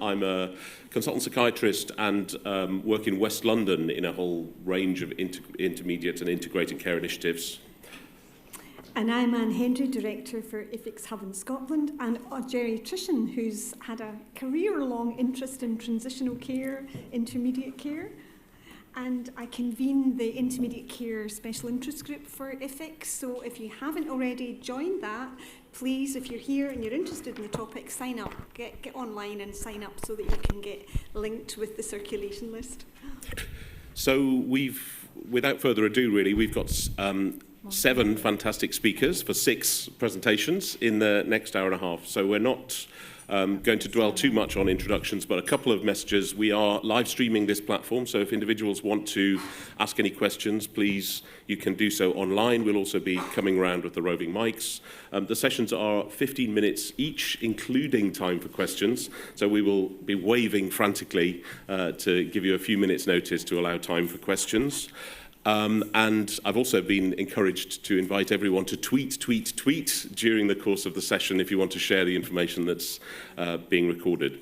I'm a consultant psychiatrist and work in West London in a whole range of intermediate and integrated care initiatives. And I'm Anne Hendry, Director for IFIC's Hub in Scotland, and a geriatrician who's had a career-long interest in transitional care, intermediate care. And I convene the Intermediate Care Special Interest Group for IFIC. So if you haven't already joined that, please, if you're here and you're interested in the topic, sign up. Get online and sign up so that you can get linked with the circulation list. So without further ado, really, we've got 7 fantastic speakers for 6 presentations in the next hour and a half. So we're not going to dwell too much on introductions, but a couple of messages. We are live streaming this platform, so if individuals want to ask any questions, please, you can do so online. We'll also be coming around with the roving mics. The sessions are 15 minutes each, including time for questions, so we will be waving frantically to give you a few minutes' notice to allow time for questions. And I've also been encouraged to invite everyone to tweet during the course of the session if you want to share the information that's being recorded.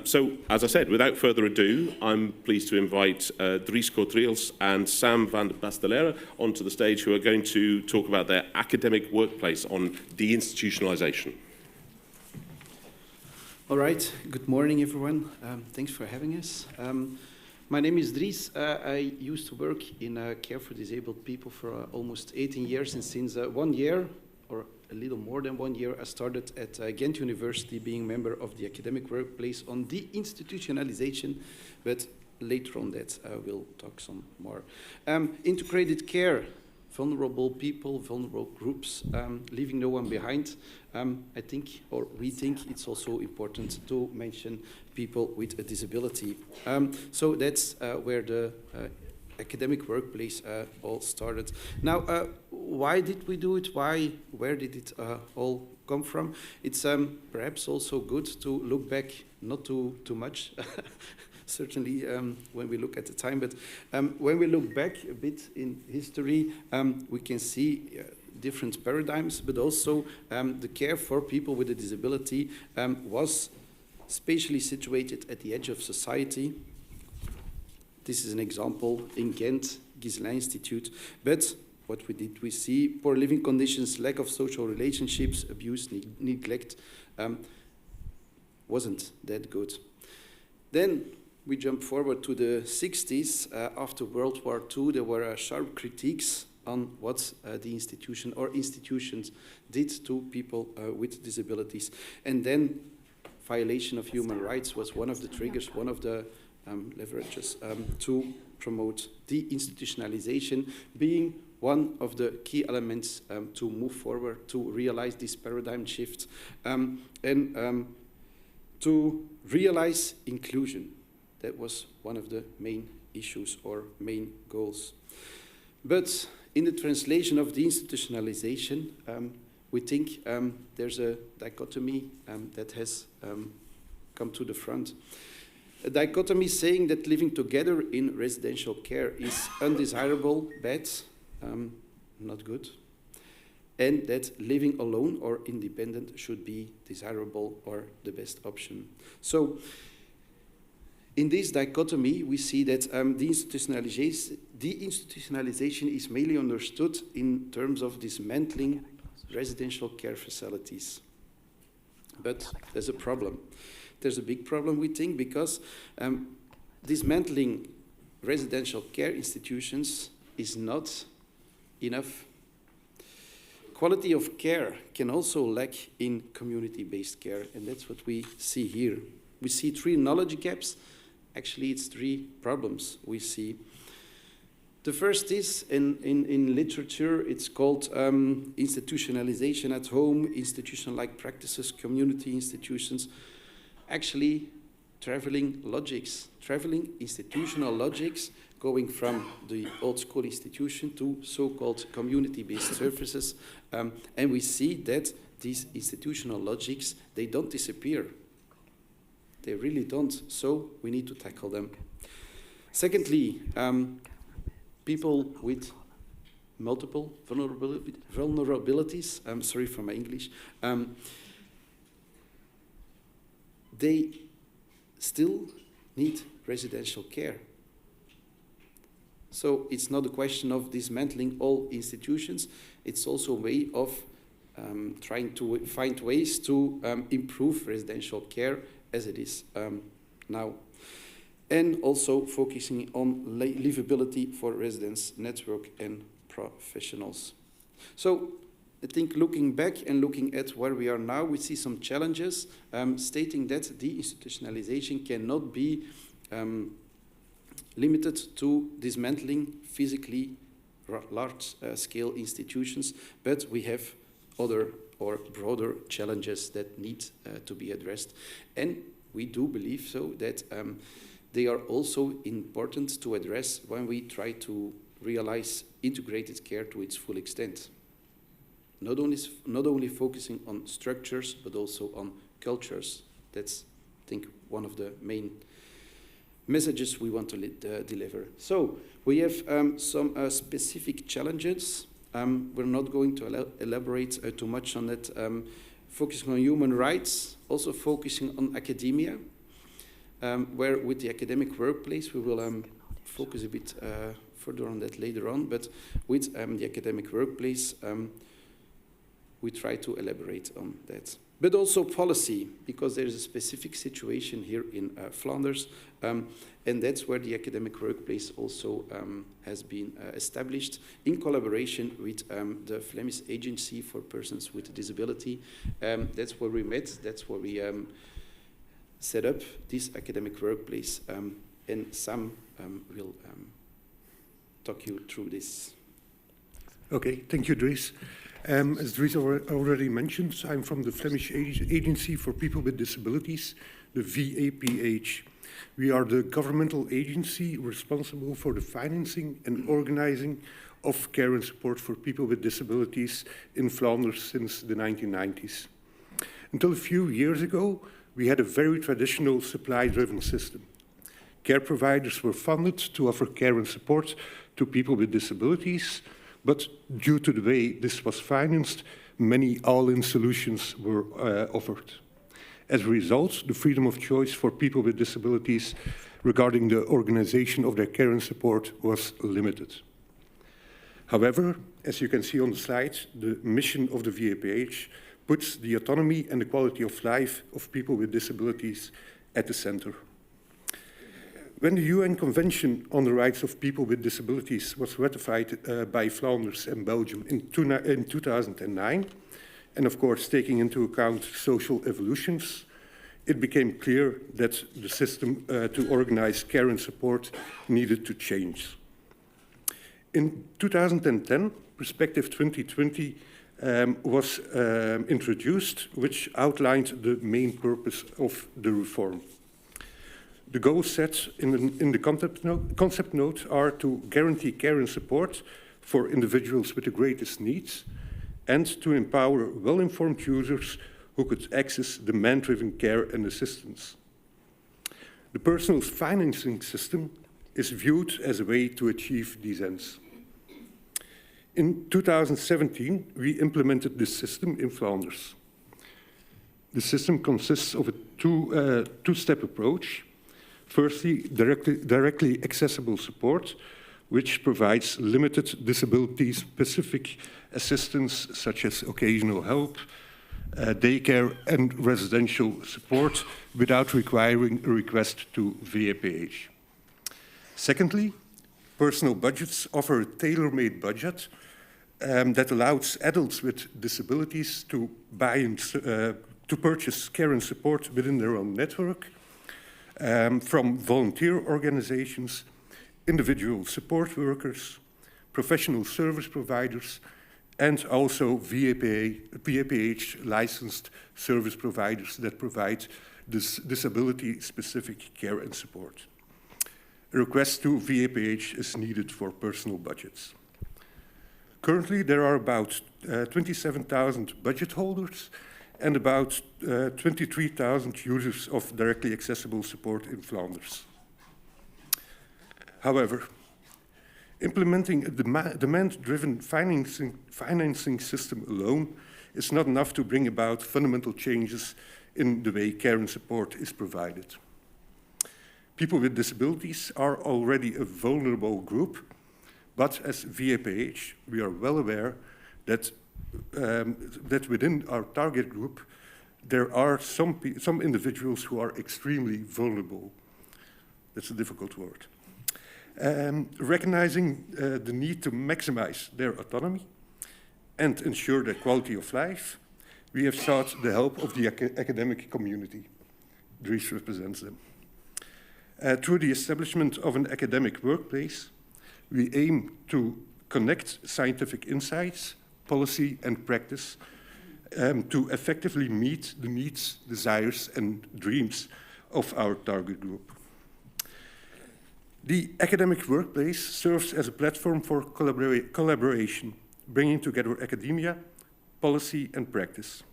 So, as I said, without further ado, I'm pleased to invite Dries Cautreels and Sam van Bastelaere onto the stage, who are going to talk about their academic workplace on de-institutionalization. All right, good morning, everyone. Thanks for having us. My name is Dries. I used to work in care for disabled people for almost 18 years, and since 1 year, or a little more than 1 year, I started at Ghent University, being member of the academic workplace on De-Institutionalization, but later on that we'll talk some more. Integrated care, vulnerable people, vulnerable groups, leaving no one behind. I think, or we think, it's also important to mention people with a disability. So that's where the academic workplace all started. Now, why did we do it? Where did it all come from? It's perhaps also good to look back, not too much, certainly when we look at the time, but when we look back a bit in history, we can see different paradigms, but also the care for people with a disability was spatially situated at the edge of society. This is an example in Ghent, Gisela Institute. But what we did, we see poor living conditions, lack of social relationships, abuse, neglect, wasn't that good. Then we jump forward to the 60s. After World War II, there were sharp critiques on what the institution or institutions did to people with disabilities. And then violation of human rights was one of the triggers, one of the leverages to promote de-institutionalization, being one of the key elements to move forward, to realize this paradigm shift, and to realize inclusion. That was one of the main issues or main goals. But in the translation of de-institutionalization, we think there's a dichotomy that has come to the front. A dichotomy saying that living together in residential care is undesirable, bad, not good, and that living alone or independent should be desirable or the best option. So, in this dichotomy, we see that de-institutionalization is mainly understood in terms of dismantling residential care facilities. But there's a problem. There's a big problem, we think, because dismantling residential care institutions is not enough. Quality of care can also lack in community-based care, and that's what we see here. We see 3 knowledge gaps. Actually, it's 3 problems we see. The first is, in literature, it's called institutionalization at home, institution-like practices, community institutions. Actually, traveling institutional logics, going from the old school institution to so-called community-based services. And we see that these institutional logics, they don't disappear. They really don't, so we need to tackle them. Secondly, people with multiple vulnerabilities, I'm sorry for my English, they still need residential care. So it's not a question of dismantling all institutions, it's also a way of trying to find ways to improve residential care as it is now. And also focusing on livability for residents, network and professionals. So I think looking back and looking at where we are now, we see some challenges, stating that de-institutionalization cannot be limited to dismantling physically large-scale institutions, but we have other or broader challenges that need to be addressed. And we do believe so that they are also important to address when we try to realize integrated care to its full extent. Not only focusing on structures, but also on cultures. That's, I think, one of the main messages we want to deliver. So we have some specific challenges. We're not going to elaborate too much on it. Focusing on human rights, also focusing on academia, where with the academic workplace we will focus a bit further on that later on, but with the academic workplace we try to elaborate on that. But also policy, because there is a specific situation here in Flanders, and that's where the academic workplace also has been established in collaboration with the Flemish Agency for Persons with Disability. That's where we met, that's where we set up this academic workplace, and Sam will talk you through this. Okay, thank you, Dries. As Dries already mentioned, I'm from the Flemish Agency for People with Disabilities, the VAPH. We are the governmental agency responsible for the financing and organizing of care and support for people with disabilities in Flanders since the 1990s. Until a few years ago, we had a very traditional supply-driven system. Care providers were funded to offer care and support to people with disabilities, but due to the way this was financed, many all-in solutions were offered. As a result, the freedom of choice for people with disabilities regarding the organization of their care and support was limited. However, as you can see on the slide, the mission of the VAPH puts the autonomy and the quality of life of people with disabilities at the center. When the UN Convention on the Rights of People with Disabilities was ratified by Flanders and Belgium in 2009, and of course taking into account social evolutions, it became clear that the system to organize care and support needed to change. In 2010, Perspective 2020 was introduced, which outlined the main purpose of the reform. The goals set in the concept note are to guarantee care and support for individuals with the greatest needs and to empower well-informed users who could access demand-driven care and assistance. The personal financing system is viewed as a way to achieve these ends. In 2017, we implemented this system in Flanders. The system consists of a two-step approach. Firstly, directly accessible support, which provides limited disability-specific assistance, such as occasional help, daycare, and residential support, without requiring a request to VAPH. Secondly, personal budgets offer a tailor-made budget that allows adults with disabilities to purchase care and support within their own network, from volunteer organizations, individual support workers, professional service providers, and also VAPH licensed service providers that provide this disability-specific care and support. A request to VAPH is needed for personal budgets. Currently, there are about 27,000 budget holders and about 23,000 users of directly accessible support in Flanders. However, implementing a demand-driven financing system alone is not enough to bring about fundamental changes in the way care and support is provided. People with disabilities are already a vulnerable group, but as VAPH, we are well aware that, that within our target group, there are some individuals who are extremely vulnerable. That's a difficult word. Recognizing the need to maximize their autonomy and ensure their quality of life, we have sought the help of the academic community. Dries represents them. Through the establishment of an academic workplace, we aim to connect scientific insights, policy, and practice to effectively meet the needs, desires, and dreams of our target group. The academic workplace serves as a platform for collaboration, bringing together academia, policy, and practice.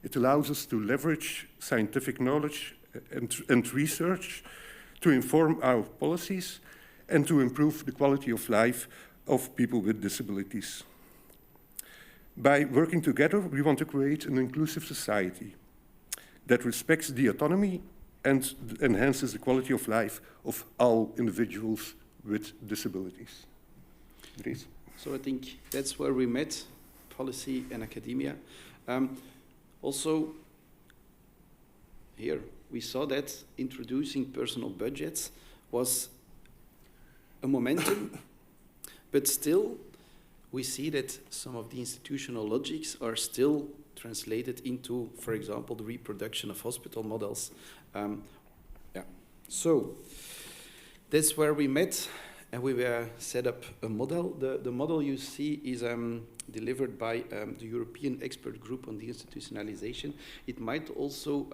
It allows us to leverage scientific knowledge and research to inform our policies and to improve the quality of life of people with disabilities. By working together, we want to create an inclusive society that respects the autonomy and enhances the quality of life of all individuals with disabilities. Dries? So I think that's where we met, policy and academia. Also, here, we saw that introducing personal budgets was a momentum, but still, we see that some of the institutional logics are still translated into, for example, the reproduction of hospital models. So, that's where we met, and we set up a model. The model you see is delivered by the European Expert Group on Deinstitutionalization. It might also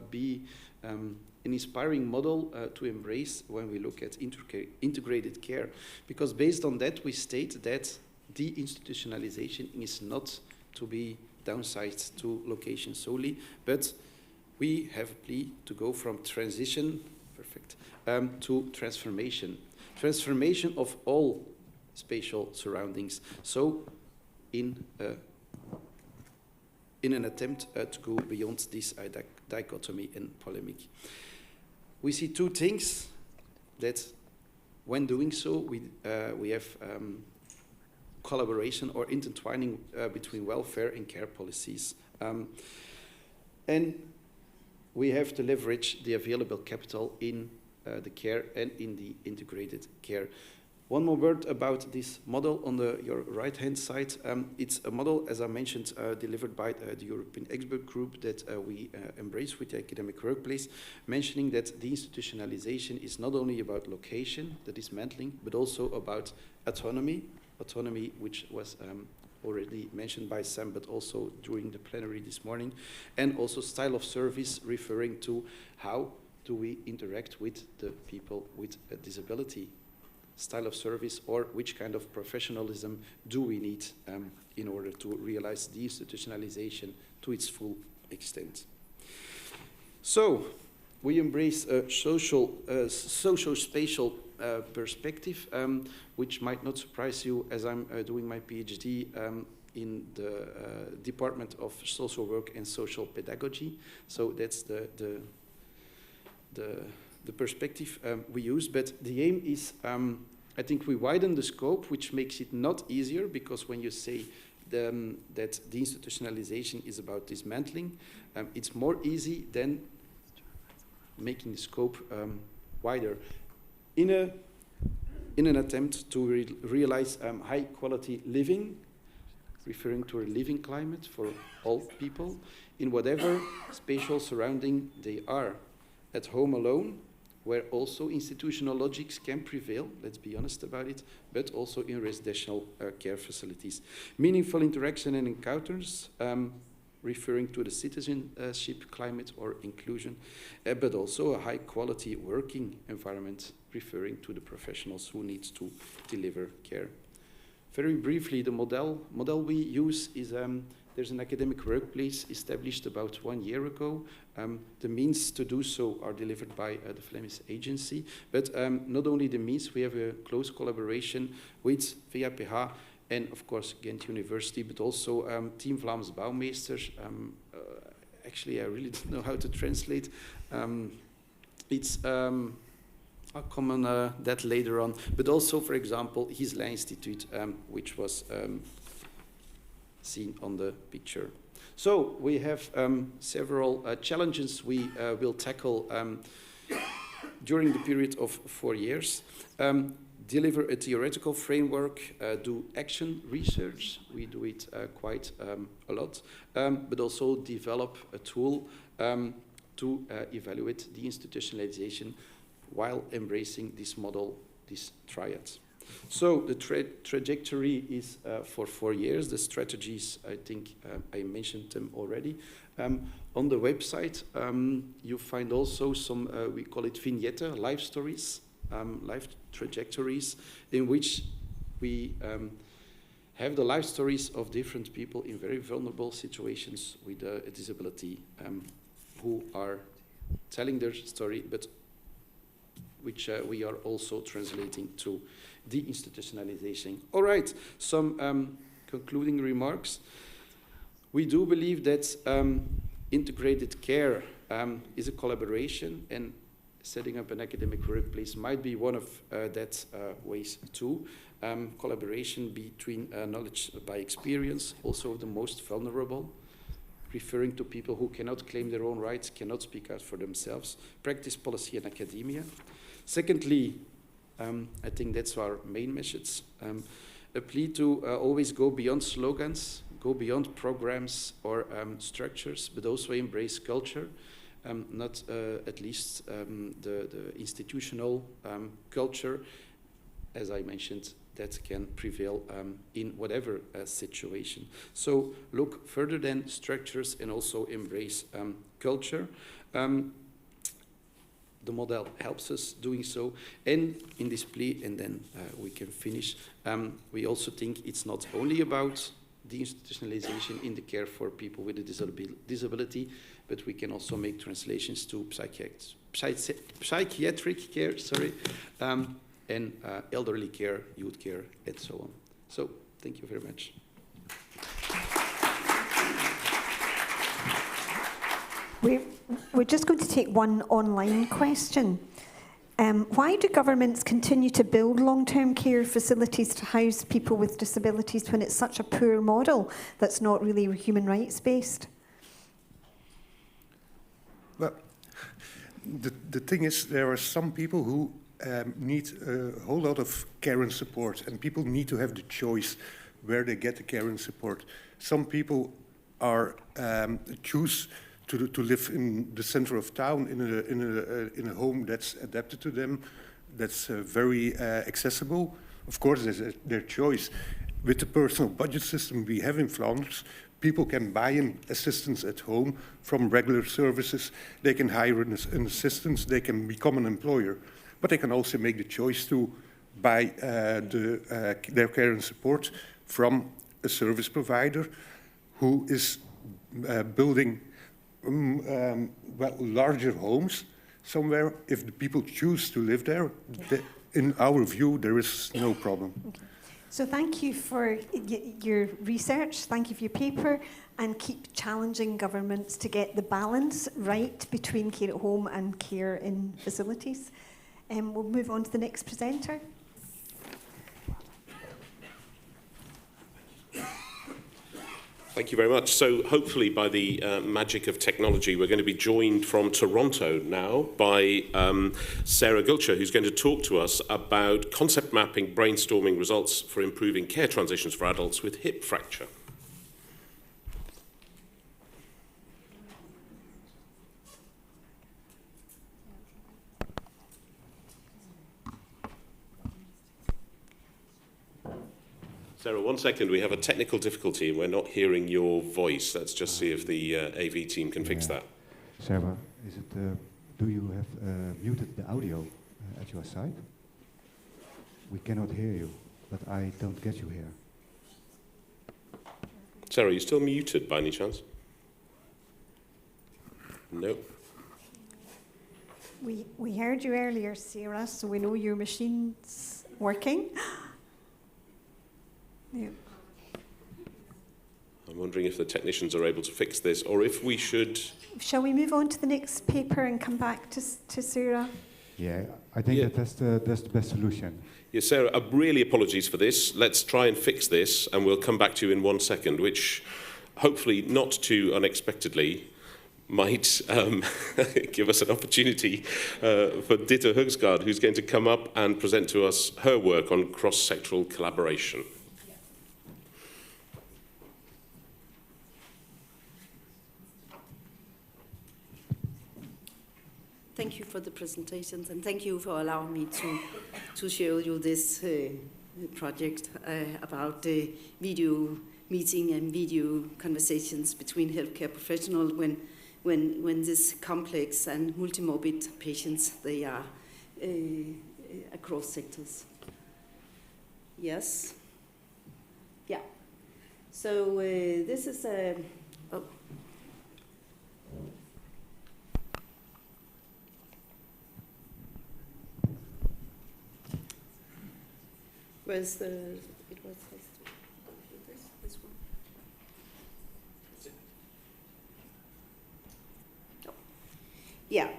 be an inspiring model to embrace when we look at integrated care, because based on that we state that deinstitutionalization is not to be downsized to location solely, but we have a plea to go from transition, to transformation. Transformation of all spatial surroundings. So, in an attempt to go beyond this dichotomy and polemic. We see two things that, when doing so, we have collaboration or intertwining between welfare and care policies. And we have to leverage the available capital in the care and in the integrated care. One more word about this model on your right-hand side. It's a model, as I mentioned, delivered by the European Expert Group that we embrace with the academic workplace, mentioning that the institutionalization is not only about location, the dismantling, but also about autonomy, which was already mentioned by Sam, but also during the plenary this morning, and also style of service, referring to how do we interact with the people with a disability. Style of service, or which kind of professionalism do we need in order to realize the institutionalization to its full extent. So, we embrace a socio-spatial perspective, which might not surprise you, as I'm doing my PhD in the Department of Social Work and Social Pedagogy. So that's the perspective we use, but the aim is, I think we widen the scope, which makes it not easier, because when you say that the institutionalization is about dismantling, it's more easy than making the scope wider. In an attempt to realize high quality living, referring to a living climate for all people, in whatever spatial surrounding they are. At home alone, where also institutional logics can prevail, let's be honest about it, but also in residential care facilities. Meaningful interaction and encounters, referring to the citizenship climate or inclusion, but also a high quality working environment, referring to the professionals who need to deliver care. Very briefly, the model we use is there's an academic workplace established about 1 year ago. The means to do so are delivered by the Flemish Agency, but not only the means, we have a close collaboration with VAPH and of course Ghent University, but also Team Vlaams Bouwmeesters. Actually, I really don't know how to translate. It's I'll comment on that later on. But also, for example, his Institute, which was seen on the picture. So we have several challenges we will tackle during the period of 4 years. Deliver a theoretical framework, do action research, we do it quite a lot, but also develop a tool to evaluate de-institutionalization while embracing this model, this triad. So the trajectory is for 4 years. The strategies, I think I mentioned them already. On the website, you find also some, we call it vignette, life stories, life trajectories, in which we have the life stories of different people in very vulnerable situations with a disability who are telling their story, but which we are also translating to de-institutionalization. All right, some concluding remarks. We do believe that integrated care is a collaboration, and setting up an academic workplace might be one of that ways too. Collaboration between knowledge by experience, also of the most vulnerable, referring to people who cannot claim their own rights, cannot speak out for themselves, practice policy and academia. Secondly, I think that's our main message, a plea to always go beyond slogans, go beyond programs or structures, but also embrace culture, not at least the institutional culture, as I mentioned, that can prevail in whatever situation. So look further than structures and also embrace culture. The model helps us doing so. And in this plea, and then we can finish, we also think it's not only about de-institutionalization in the care for people with a disability, but we can also make translations to psychiatric care, and elderly care, youth care, and so on. So, thank you very much. We're just going to take one online question. Why do governments continue to build long-term care facilities to house people with disabilities when it's such a poor model that's not really human rights based? Well, the thing is, there are some people who need a whole lot of care and support, and people need to have the choice where they get the care and support. Some people are choose to live in the center of town in a home that's adapted to them, that's very accessible. Of course, there's their choice. With the personal budget system we have in Flanders, people can buy an assistance at home from regular services. They can hire an assistance. They can become an employer. But they can also make the choice to buy their care and support from a service provider who is building larger homes somewhere. If the people choose to live there, in our view, there is no problem. Okay. So thank you for your research, thank you for your paper, and keep challenging governments to get the balance right between care at home and care in facilities. We'll move on to the next presenter. Thank you very much. So hopefully by the magic of technology, we're going to be joined from Toronto now by Sara Guilcher, who's going to talk to us about concept mapping, brainstorming results for improving care transitions for adults with hip fracture. Sarah, 1 second. We have a technical difficulty and we're not hearing your voice. Let's just see if the AV team can fix that. Sarah, is it? Do you have muted the audio at your side? We cannot hear you, but I don't get you here. Sarah, are you still muted by any chance? No. We heard you earlier, Sarah, so we know your machine's working. Yeah. I'm wondering if the technicians are able to fix this, or if we should... Shall we move on to the next paper and come back to Sarah? Yeah, I think Yeah. that's the best solution. Yeah, Sarah, really apologies for this. Let's try and fix this, and we'll come back to you in 1 second, which hopefully not too unexpectedly might give us an opportunity for Ditte Hugsgaard, who's going to come up and present to us her work on cross-sectoral collaboration. Thank you for the presentations, and thank you for allowing me to show you this project about video meeting and video conversations between healthcare professionals when this complex and multimorbid patients, they are across sectors. Yes. Yeah. So this is a. Oh. Where's the? It was this one. Oh. Yeah.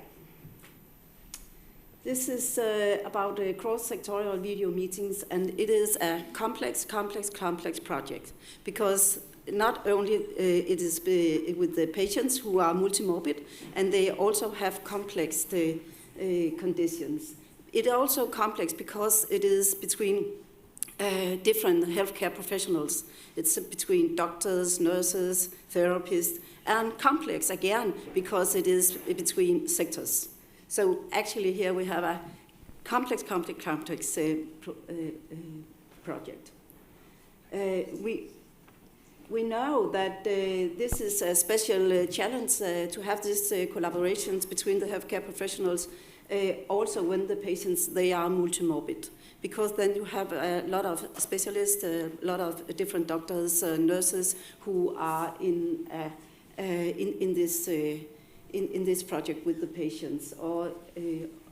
This is about cross-sectorial video meetings, and it is a complex project, because not only it is with the patients who are multimorbid, and they also have complex conditions. It is also complex because it is between different healthcare professionals. It's between doctors, nurses, therapists, and complex again because it is between sectors. So actually here we have a complex project. We know that this is a special challenge to have these collaborations between the healthcare professionals also when the patients, they are multimorbid. Because then you have a lot of specialists, a lot of different doctors, nurses who are in this project with the patients. Or,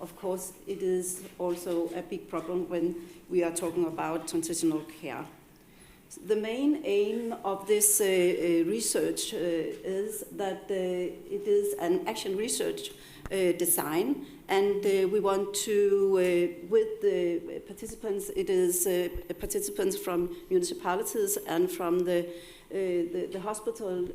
of course, it is also a big problem when we are talking about transitional care. The main aim of this research is that it is an action research design, and we want to, with the participants, it is participants from municipalities and from the hospital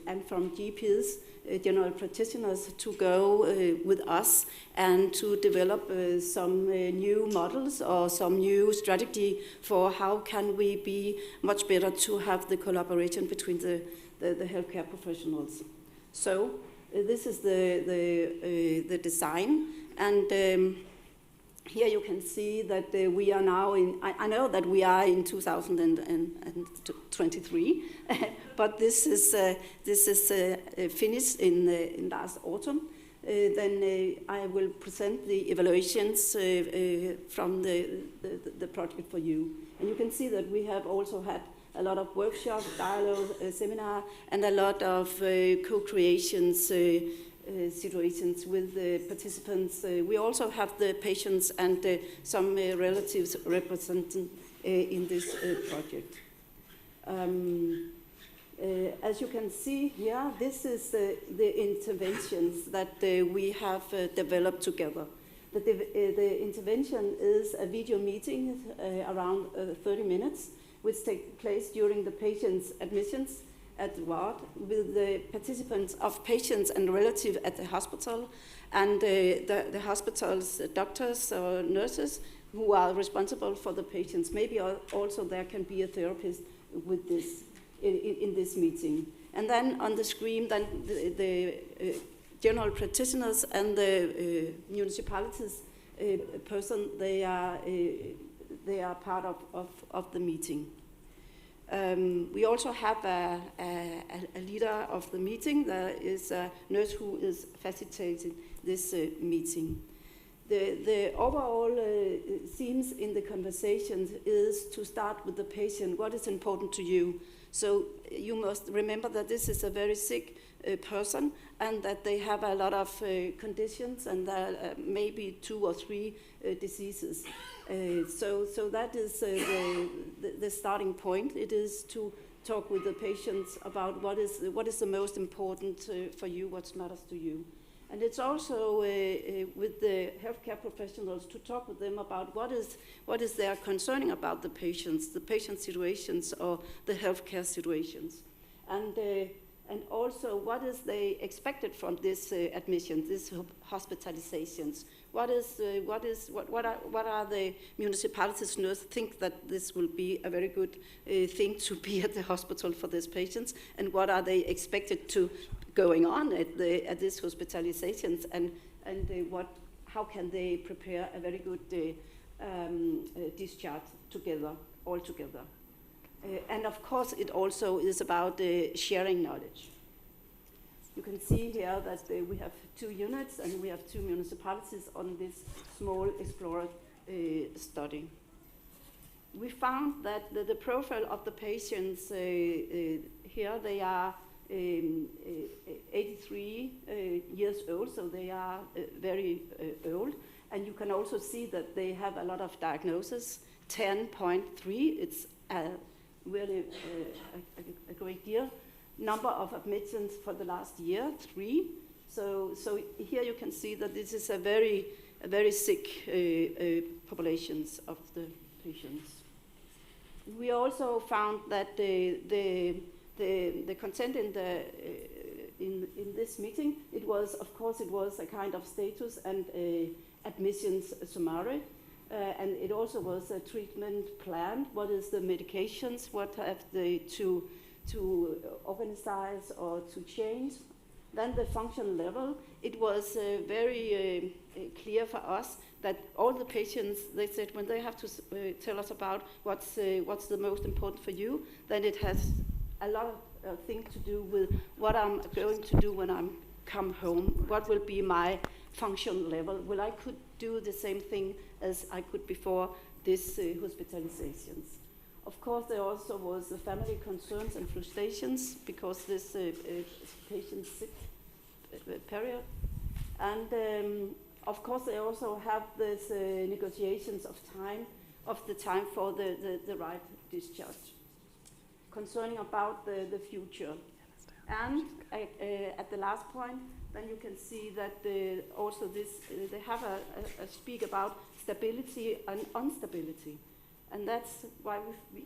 and from GPs, general practitioners, to go with us and to develop some new models or some new strategy for how can we be much better to have the collaboration between the healthcare professionals. So this is the design, and here you can see that we are now in, I know that we are in 2023, but this is finished in last autumn. Then I will present the evaluations from the project for you. And you can see that we have also had a lot of workshops, dialogue, seminar, and a lot of co-creations situations with the participants. We also have the patients and some relatives represented in this project. As you can see here, this is the interventions that we have developed together. The intervention is a video meeting around 30 minutes, which takes place during the patient's admissions at the ward with the participants of patients and relatives at the hospital, and the hospital's doctors or nurses who are responsible for the patients. Maybe also there can be a therapist with this in this meeting. And then on the screen, then the general practitioners and the municipalities person, they are part of the meeting. We also have a leader of the meeting. There is a nurse who is facilitating this meeting. The overall themes in the conversations is to start with the patient. What is important to you? So you must remember that this is a very sick person, and that they have a lot of conditions, and maybe 2 or 3 diseases. So that is the starting point. It is to talk with the patients about what is the most important for you, what matters to you. And it's also with the healthcare professionals to talk with them about what is their concerning about the patient situations or the healthcare situations. And also what is they expected from this admission, this hospitalizations. What are the municipalities nurses think that this will be a very good thing to be at the hospital for these patients, and what are they expected to going on at these hospitalizations, and how can they prepare a very good discharge all together. And of course, it also is about sharing knowledge. You can see here that we have 2 units and we have 2 municipalities on this small explorer study. We found that the profile of the patients here, they are 83 years old, so they are very old. And you can also see that they have a lot of diagnoses, 10.3, it's really a great deal. Number of admissions for the last year, 3. So here you can see that this is a very sick populations of the patients. We also found that the content in this meeting, it was a kind of status and admissions summary. And it also was a treatment plan. What is the medications? What have they to organize or to change? Then the function level. It was very clear for us that all the patients, they said when they have to tell us about what's the most important for you, then it has a lot of things to do with what I'm going to do when I come home. What will be my function level? Will I could do the same thing as I could before this hospitalizations? Of course, there also was the family concerns and frustrations because this patient sick period. And of course, they also have this negotiations of the time for the right discharge. Concerning about the future. And at the last point, then you can see that also this, they have a speak about stability and instability. And that's why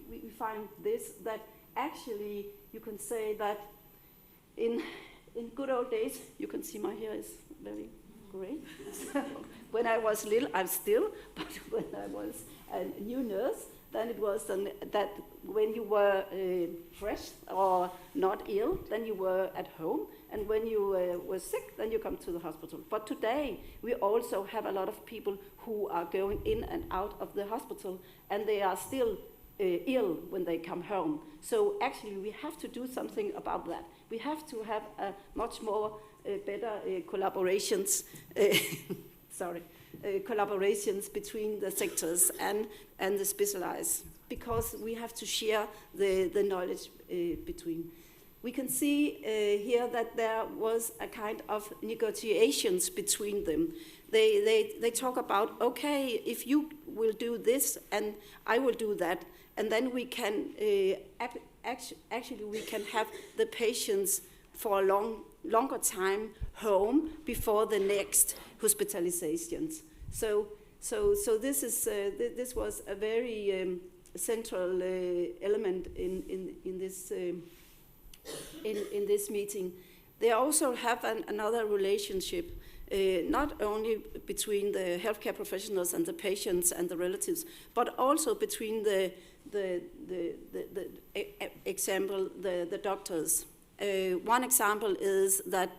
we find this, that actually you can say that in good old days, you can see my hair is very gray. So when I was little, I'm still, but when I was a new nurse, then it was that when you were fresh or not ill, then you were at home. And when you were sick, then you come to the hospital. But today, we also have a lot of people who are going in and out of the hospital, and they are still ill when they come home. So actually, we have to do something about that. We have to have a much more better collaborations. Collaborations between the sectors and the specialized, because we have to share the knowledge between. We can see here that there was a kind of negotiations between them. They talk about, okay, if you will do this and I will do that, and then we can actually we can have the patients for a longer time home before the next hospitalizations. So this is this was a very central element in this meeting. They also have another relationship, not only between the healthcare professionals and the patients and the relatives, but also between the doctors. One example is that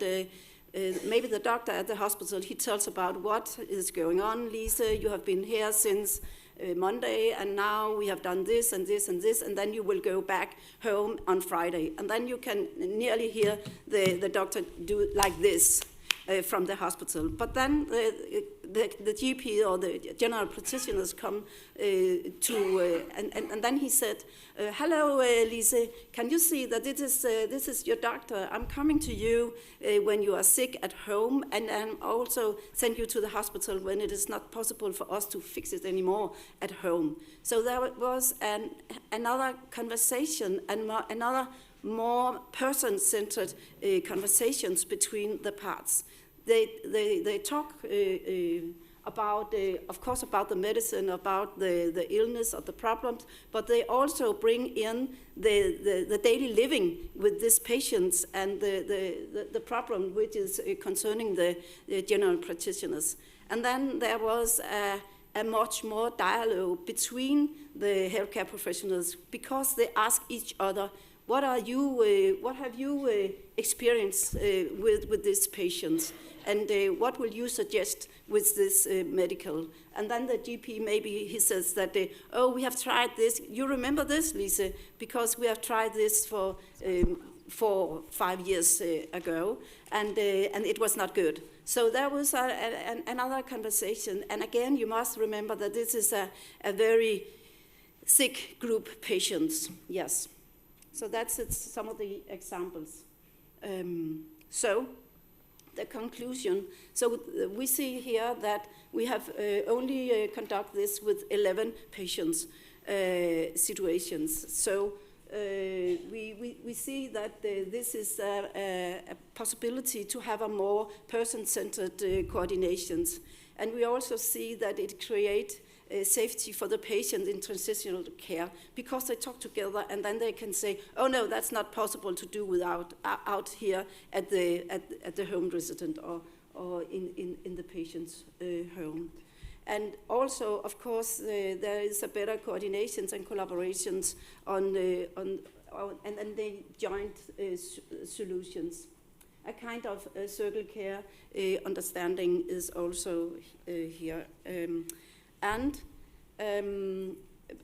maybe the doctor at the hospital, he tells about what is going on. Lisa, you have been here since Monday, and now we have done this and this and this, and then you will go back home on Friday. And then you can nearly hear the doctor do like this from the hospital. But then the GP or the general practitioners come and then he said, hello, Lise, can you see that this is your doctor? I'm coming to you when you are sick at home, and I'm also send you to the hospital when it is not possible for us to fix it anymore at home. So there was another conversation and another more person-centered conversations between the parts. they talk about, of course, about the medicine, about the illness or the problems, but they also bring in the daily living with these patients and the problem which is concerning the general practitioners. And then there was a much more dialogue between the healthcare professionals, because they ask each other, what have you experienced with these patients? And what will you suggest with this medical? And then the GP, maybe he says that, oh, we have tried this. You remember this, Lise? Because we have tried this for 5 years ago, and it was not good. So there was another conversation. And again, you must remember that this is a very sick group patients, yes. So that's some of the examples. So the conclusion. So we see here that we have only conduct this with 11 patients situations. So we see that this is a possibility to have a more person-centered coordinations. And we also see that it creates safety for the patient in transitional care, because they talk together and then they can say, oh no, that's not possible to do without out here at the home resident or in the patient's home. And also, of course, there is a better coordinations and collaborations on the joint solutions. A kind of circle care understanding is also here. And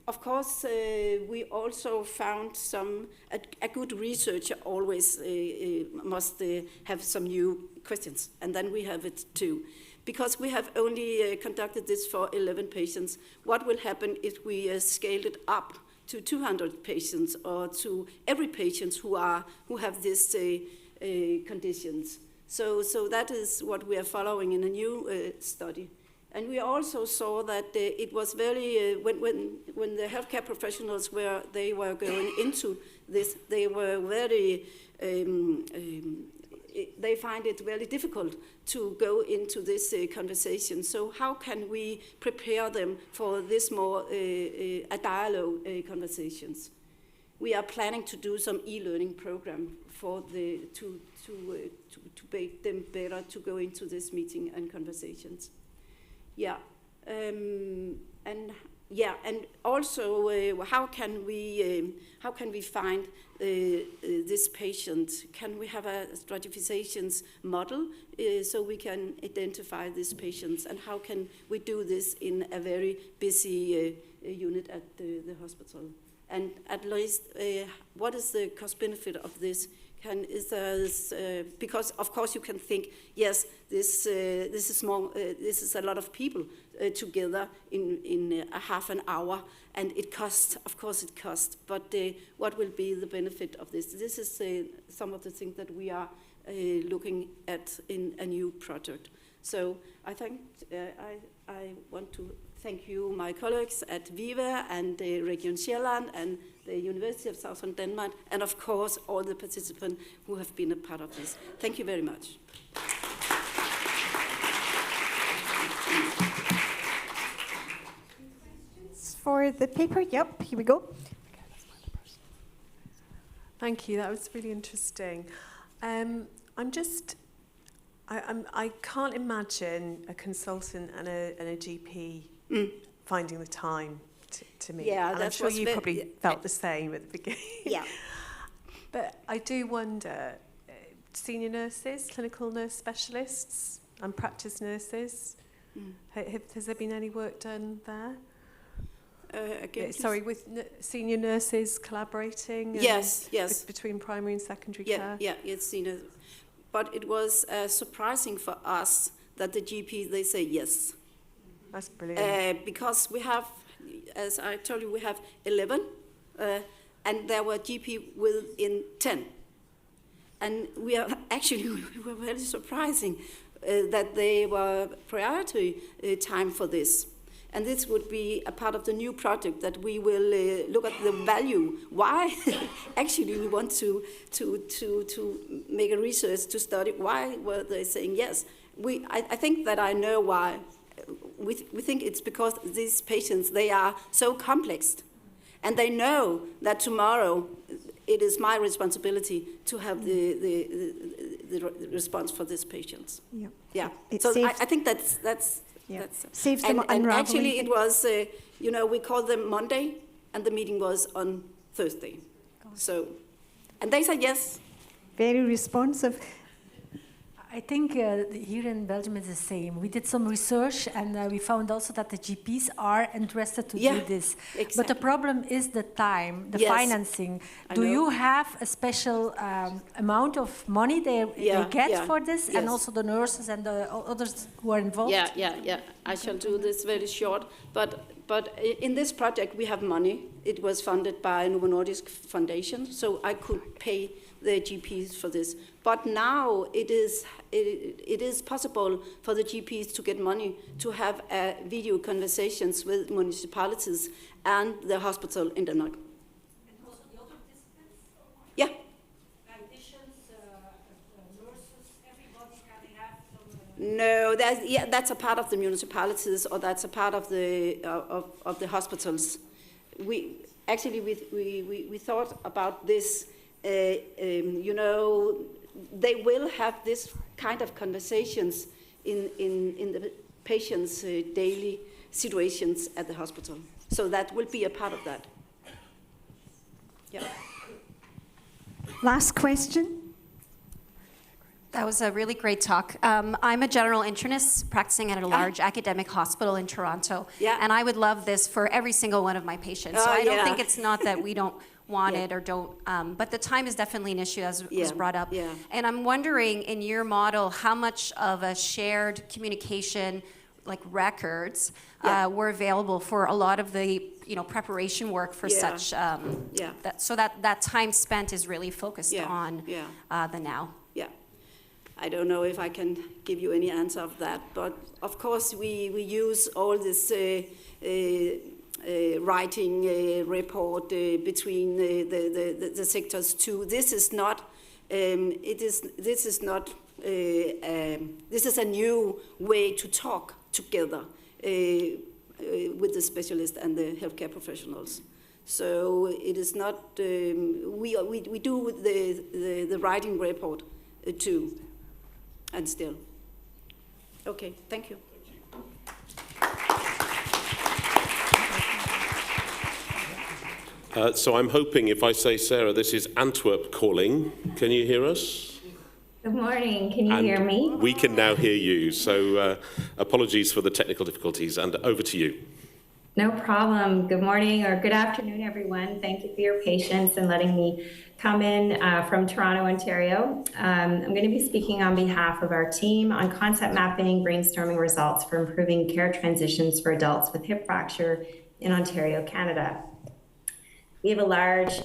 of course, we also found a good researcher always must have some new questions, and then we have it too. Because we have only conducted this for 11 patients, what will happen if we scaled it up to 200 patients or to every patient who have these conditions? So that is what we are following in a new study. And we also saw that it was very, when the healthcare professionals were going into this, they were very, they find it very difficult to go into this conversation. So how can we prepare them for this more a dialogue conversations? We are planning to do some e-learning program for to make them better to go into this meeting and conversations. Yeah, and also how can we find this patient? Can we have a stratifications model so we can identify these patients? And how can we do this in a very busy unit at the hospital? And at least, what is the cost benefit of this? Because of course you can think, yes, this is a lot of people together in a half an hour, and it costs. Of course, it costs. But what will be the benefit of this? This is some of the things that we are looking at in a new project. So I think I want to thank you, my colleagues at VIVE and Region Sjælland and the University of Southern Denmark, and of course all the participants who have been a part of this. Thank you very much. For the paper, yep, here we go. Thank you, that was really interesting. I can't imagine a consultant and a GP finding the time to meet. Yeah, and I'm sure you probably felt the same at the beginning. Yeah. But I do wonder, senior nurses, clinical nurse specialists and practice nurses, has there been any work done there? Sorry, with senior nurses collaborating? Yes. Between primary and secondary care? Yeah, it's senior. But it was surprising for us that the GP, they say yes. That's brilliant. Because we have, as I told you, we have 11, and there were GP within 10. And we were very surprising that they were priority time for this. And this would be a part of the new project that we will look at the value. Why actually we want to make a research to study why were they saying yes. I think that I know why. We think it's because these patients, they are so complex, and they know that tomorrow it is my responsibility to have the response for these patients. Yeah. Yeah. It So saves- I think that's Saves them and unraveling. actually it was we called them Monday, and the meeting was on Thursday. So, and they said yes. Very responsive. I think here in Belgium it's the same. We did some research and we found also that the GPs are interested to do this. Exactly. But the problem is the time, the Yes, financing. I Do know. you have a special amount of money they get for this? Yes. And also the nurses and the others who are involved? Yeah. I shall do this very short. But in this project we have money. It was funded by Novo Nordisk Foundation, so I could pay the GPs for this. But now it is possible for the GPs to get money to have video conversations with municipalities and the hospital in Denmark. And also the other disciplines? Yeah. Dietitians, nurses, everybody can have some... No, that's a part of the municipalities, or that's a part of the hospitals. We thought about this. They will have this kind of conversations in the patients' daily situations at the hospital. So that will be a part of that. Yeah. Last question. That was a really great talk. I'm a general internist practicing at a large academic hospital in Toronto. Yeah. And I would love this for every single one of my patients. So I don't think it's not that we don't want it or don't, but the time is definitely an issue, as was brought up. Yeah. And I'm wondering, in your model, how much of a shared communication, like records, were available for a lot of the preparation work for such, that time spent is really focused on the now. Yeah. I don't know if I can give you any answer of that, but of course we use all this writing report between the sectors too. This is not. This is a new way to talk together with the specialist and the healthcare professionals. So it is not. We do the writing report too, and still. Okay. Thank you. So I'm hoping if I say, Sarah, this is Antwerp calling. Can you hear us? Good morning. Can you hear me? We can now hear you. So apologies for the technical difficulties, and over to you. No problem. Good morning or good afternoon, everyone. Thank you for your patience and letting me come in from Toronto, Ontario. I'm going to be speaking on behalf of our team on concept mapping, brainstorming results for improving care transitions for adults with hip fracture in Ontario, Canada. We have a large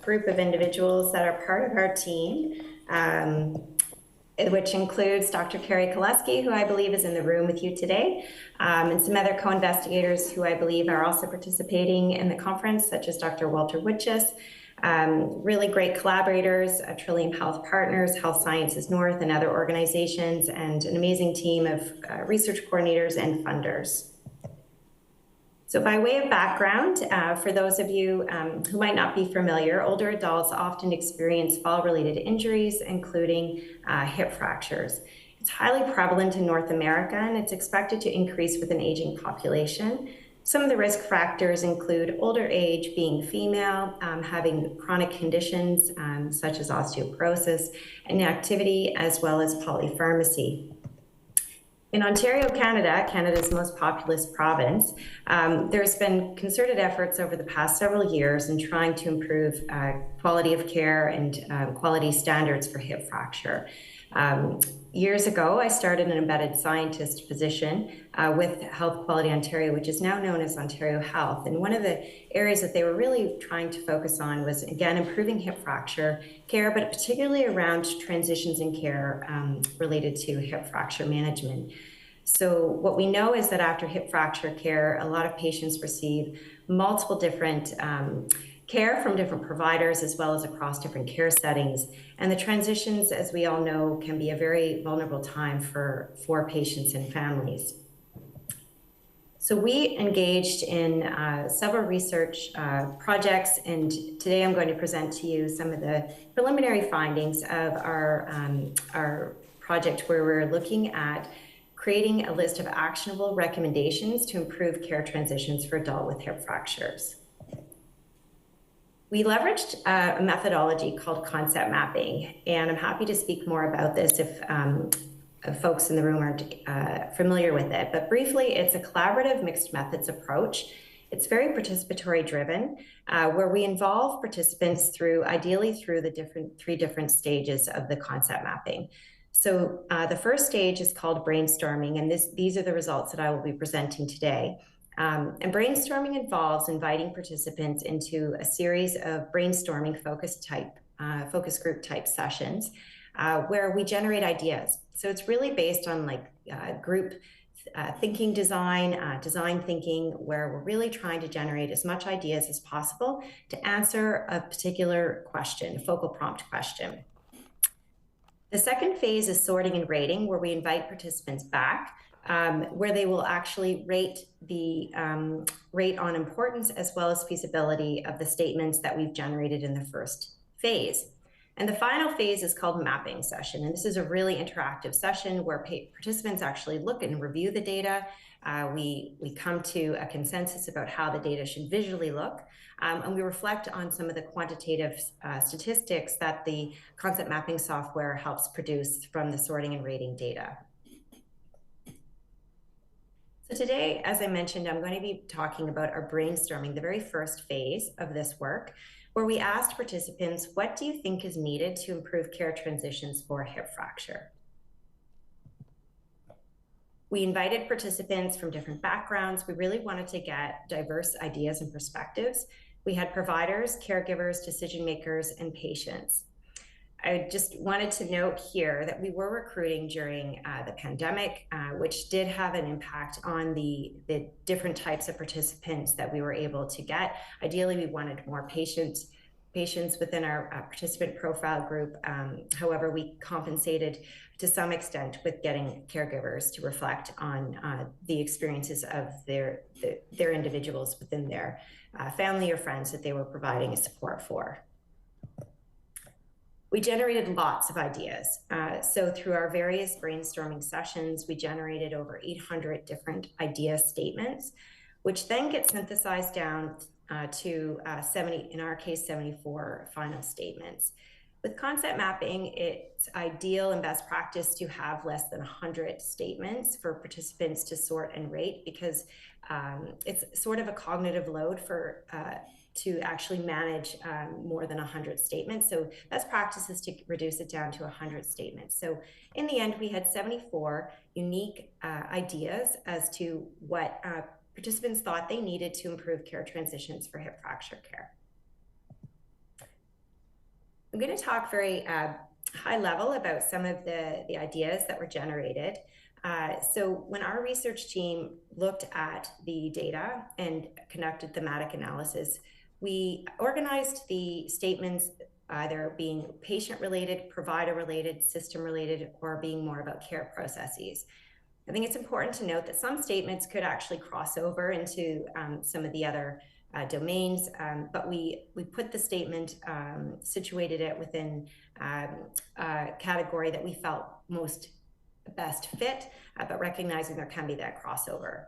group of individuals that are part of our team, which includes Dr. Carrie Koleski, who I believe is in the room with you today, and some other co-investigators who I believe are also participating in the conference, such as Dr. Walter Witches, really great collaborators, Trillium Health Partners, Health Sciences North, and other organizations, and an amazing team of research coordinators and funders. So by way of background, for those of you who might not be familiar, older adults often experience fall-related injuries, including hip fractures. It's highly prevalent in North America, and it's expected to increase with an aging population. Some of the risk factors include older age, being female, having chronic conditions such as osteoporosis, inactivity, as well as polypharmacy. In Ontario, Canada, Canada's most populous province, there's been concerted efforts over the past several years in trying to improve quality of care and quality standards for hip fracture. Years ago, I started an embedded scientist position with Health Quality Ontario, which is now known as Ontario Health. And one of the areas that they were really trying to focus on was, again, improving hip fracture care, but particularly around transitions in care related to hip fracture management. So what we know is that after hip fracture care, a lot of patients receive multiple different care from different providers as well as across different care settings. And the transitions, as we all know, can be a very vulnerable time for patients and families. So we engaged in several research projects, and today I'm going to present to you some of the preliminary findings of our project, where we're looking at creating a list of actionable recommendations to improve care transitions for adults with hip fractures. We leveraged a methodology called concept mapping, and I'm happy to speak more about this if folks in the room aren't familiar with it. But briefly, it's a collaborative mixed methods approach. It's very participatory driven, where we involve participants ideally through the three different stages of the concept mapping. So the first stage is called brainstorming, and these are the results that I will be presenting today. And brainstorming involves inviting participants into a series of brainstorming focus group type sessions where we generate ideas. So it's really based on group thinking design thinking, where we're really trying to generate as much ideas as possible to answer a particular question, a focal prompt question. The second phase is sorting and rating, where we invite participants back, where they will actually rate on importance as well as feasibility of the statements that we've generated in the first phase. And the final phase is called mapping session. And this is a really interactive session where participants actually look and review the data. We come to a consensus about how the data should visually look. And we reflect on some of the quantitative statistics that the concept mapping software helps produce from the sorting and rating data. So today, as I mentioned, I'm going to be talking about our brainstorming, the very first phase of this work, where we asked participants, what do you think is needed to improve care transitions for a hip fracture? We invited participants from different backgrounds. We really wanted to get diverse ideas and perspectives. We had providers, caregivers, decision makers, and patients. I just wanted to note here that we were recruiting during the pandemic, which did have an impact on the different types of participants that we were able to get. Ideally, we wanted more patients within our participant profile group. However, we compensated to some extent with getting caregivers to reflect on the experiences of their individuals within their family or friends that they were providing support for. We generated lots of ideas. So through our various brainstorming sessions, we generated over 800 different idea statements, which then get synthesized down to 70, in our case, 74 final statements. With concept mapping, it's ideal and best practice to have less than 100 statements for participants to sort and rate, because it's sort of a cognitive load to actually manage more than 100 statements. So best practice is to reduce it down to 100 statements. So in the end, we had 74 unique ideas as to what participants thought they needed to improve care transitions for hip fracture care. I'm going to talk very high level about some of the ideas that were generated. So when our research team looked at the data and conducted thematic analysis, we organized the statements either being patient-related, provider-related, system-related, or being more about care processes. I think it's important to note that some statements could actually cross over into some of the other domains, but we put the statement, situated it within a category that we felt best fit, but recognizing there can be that crossover.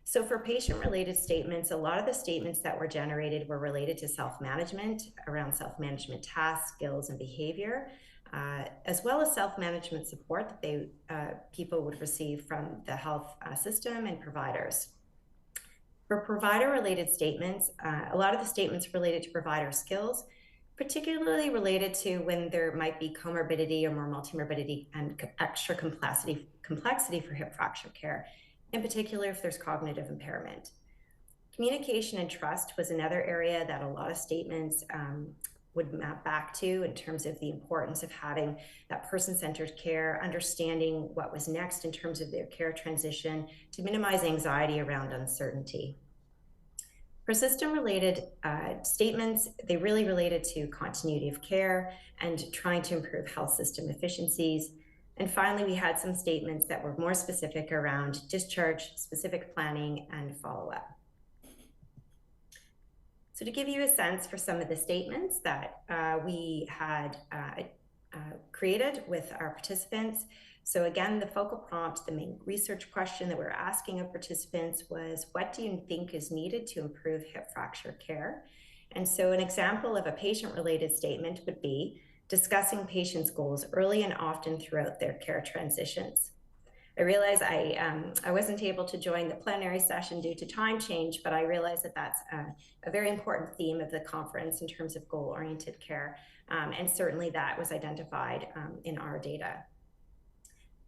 So for patient-related statements, a lot of the statements that were generated were related to self-management, around self-management tasks, skills, and behavior, as well as self-management support that people would receive from the health system and providers. For provider-related statements, a lot of the statements related to provider skills, particularly related to when there might be comorbidity or more multimorbidity and extra complexity for hip fracture care, in particular if there's cognitive impairment. Communication and trust was another area that a lot of statements would map back to in terms of the importance of having that person-centered care, understanding what was next in terms of their care transition to minimize anxiety around uncertainty. For system-related statements, they really related to continuity of care and trying to improve health system efficiencies. And finally, we had some statements that were more specific around discharge, specific planning, and follow-up. So to give you a sense for some of the statements that we had created with our participants. So again, the focal prompt, the main research question that we're asking of participants was, what do you think is needed to improve hip fracture care? And so an example of a patient-related statement would be discussing patients' goals early and often throughout their care transitions. I realize I wasn't able to join the plenary session due to time change, but I realize that that's a very important theme of the conference in terms of goal-oriented care, and certainly that was identified in our data.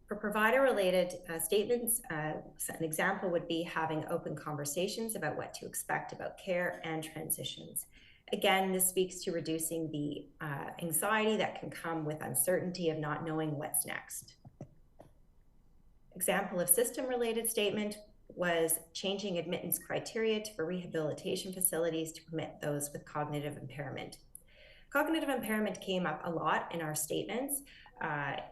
For provider-related statements, an example would be having open conversations about what to expect about care and transitions. Again, this speaks to reducing the anxiety that can come with uncertainty of not knowing what's next. Example of system-related statement was changing admittance criteria for rehabilitation facilities to permit those with cognitive impairment. Cognitive impairment came up a lot in our statements,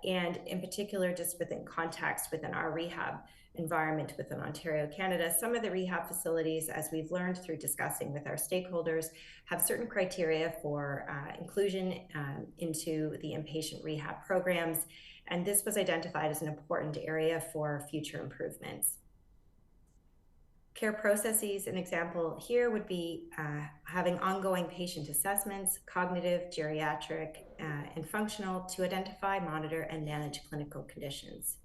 and in particular, just within context within our rehab environment within Ontario, Canada. Some of the rehab facilities, as we've learned through discussing with our stakeholders, have certain criteria for inclusion into the inpatient rehab programs, and this was identified as an important area for future improvements. Care processes, an example here would be having ongoing patient assessments, cognitive, geriatric, and functional, to identify, monitor, and manage clinical conditions.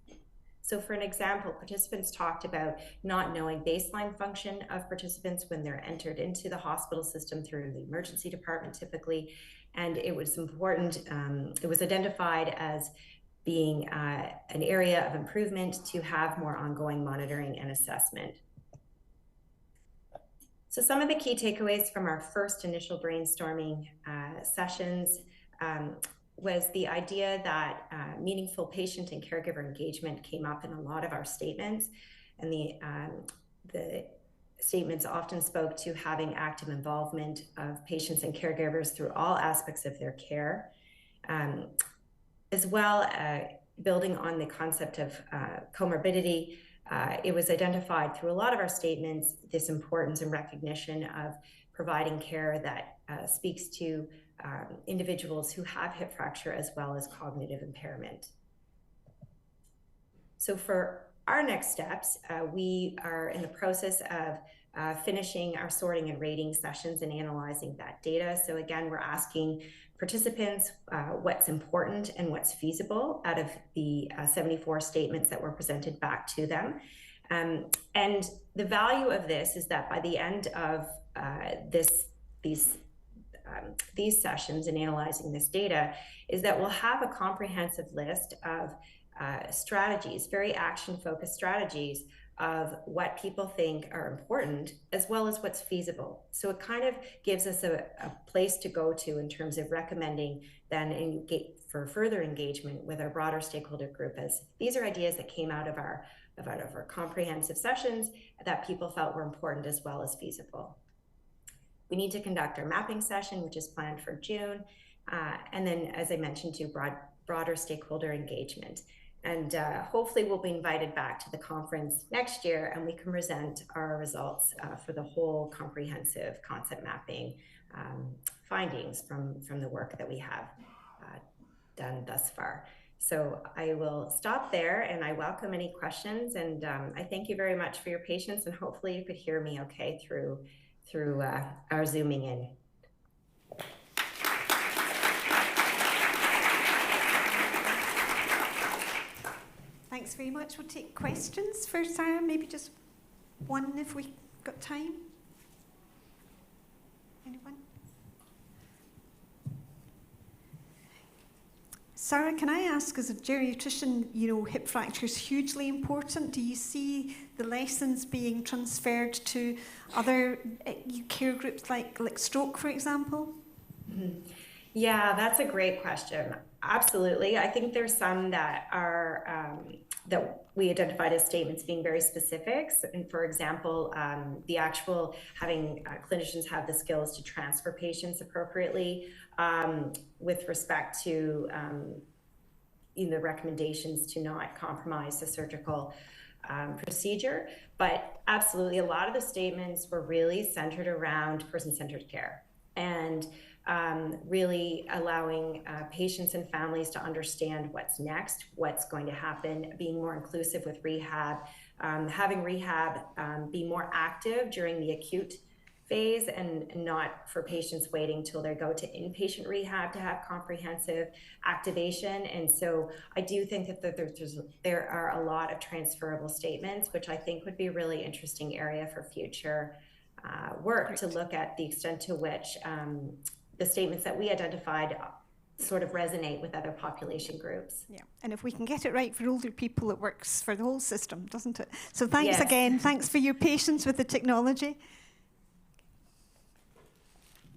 So for an example, participants talked about not knowing baseline function of participants when they're entered into the hospital system through the emergency department typically, and it was important, it was identified as being an area of improvement to have more ongoing monitoring and assessment. So some of the key takeaways from our first initial brainstorming sessions was the idea that meaningful patient and caregiver engagement came up in a lot of our statements, and the statements often spoke to having active involvement of patients and caregivers through all aspects of their care, as well building on the concept of comorbidity. It was identified through a lot of our statements, this importance and recognition of providing care that speaks to individuals who have hip fracture as well as cognitive impairment. So for our next steps, we are in the process of finishing our sorting and rating sessions and analyzing that data. So again, we're asking participants what's important and what's feasible out of the 74 statements that were presented back to them. And the value of this is that by the end of these sessions and analyzing this data is that we'll have a comprehensive list of strategies, very action-focused strategies of what people think are important as well as what's feasible. So it kind of gives us a place to go to in terms of recommending then for further engagement with our broader stakeholder group, as these are ideas that came out of our comprehensive sessions that people felt were important as well as feasible. We need to conduct our mapping session, which is planned for June, and then, as I mentioned, to broader stakeholder engagement. And hopefully we'll be invited back to the conference next year and we can present our results for the whole comprehensive concept mapping findings from the work that we have done thus far. So I will stop there and I welcome any questions, and I thank you very much for your patience, and hopefully you could hear me okay through our zooming in. Thanks very much. We'll take questions for Sara, maybe just one if we've got time. Anyone? Sara, can I ask, as a geriatrician, hip fracture is hugely important. Do you see the lessons being transferred to other care groups like stroke, for example? Mm-hmm. Yeah, that's a great question. Absolutely. I think there's some that are that we identified as statements being very specific. So, and for example, the actual having clinicians have the skills to transfer patients appropriately with respect to the recommendations to not compromise the surgical procedure. But absolutely, a lot of the statements were really centered around person-centered care and really allowing patients and families to understand what's next, what's going to happen, being more inclusive with rehab, having rehab be more active during the acute phase and not for patients waiting till they go to inpatient rehab to have comprehensive activation. And so I do think that there are a lot of transferable statements, which I think would be a really interesting area for future work to look at the extent to which the statements that we identified sort of resonate with other population groups. Yeah, and if we can get it right for older people, it works for the whole system, doesn't it? So thanks again. Thanks for your patience with the technology.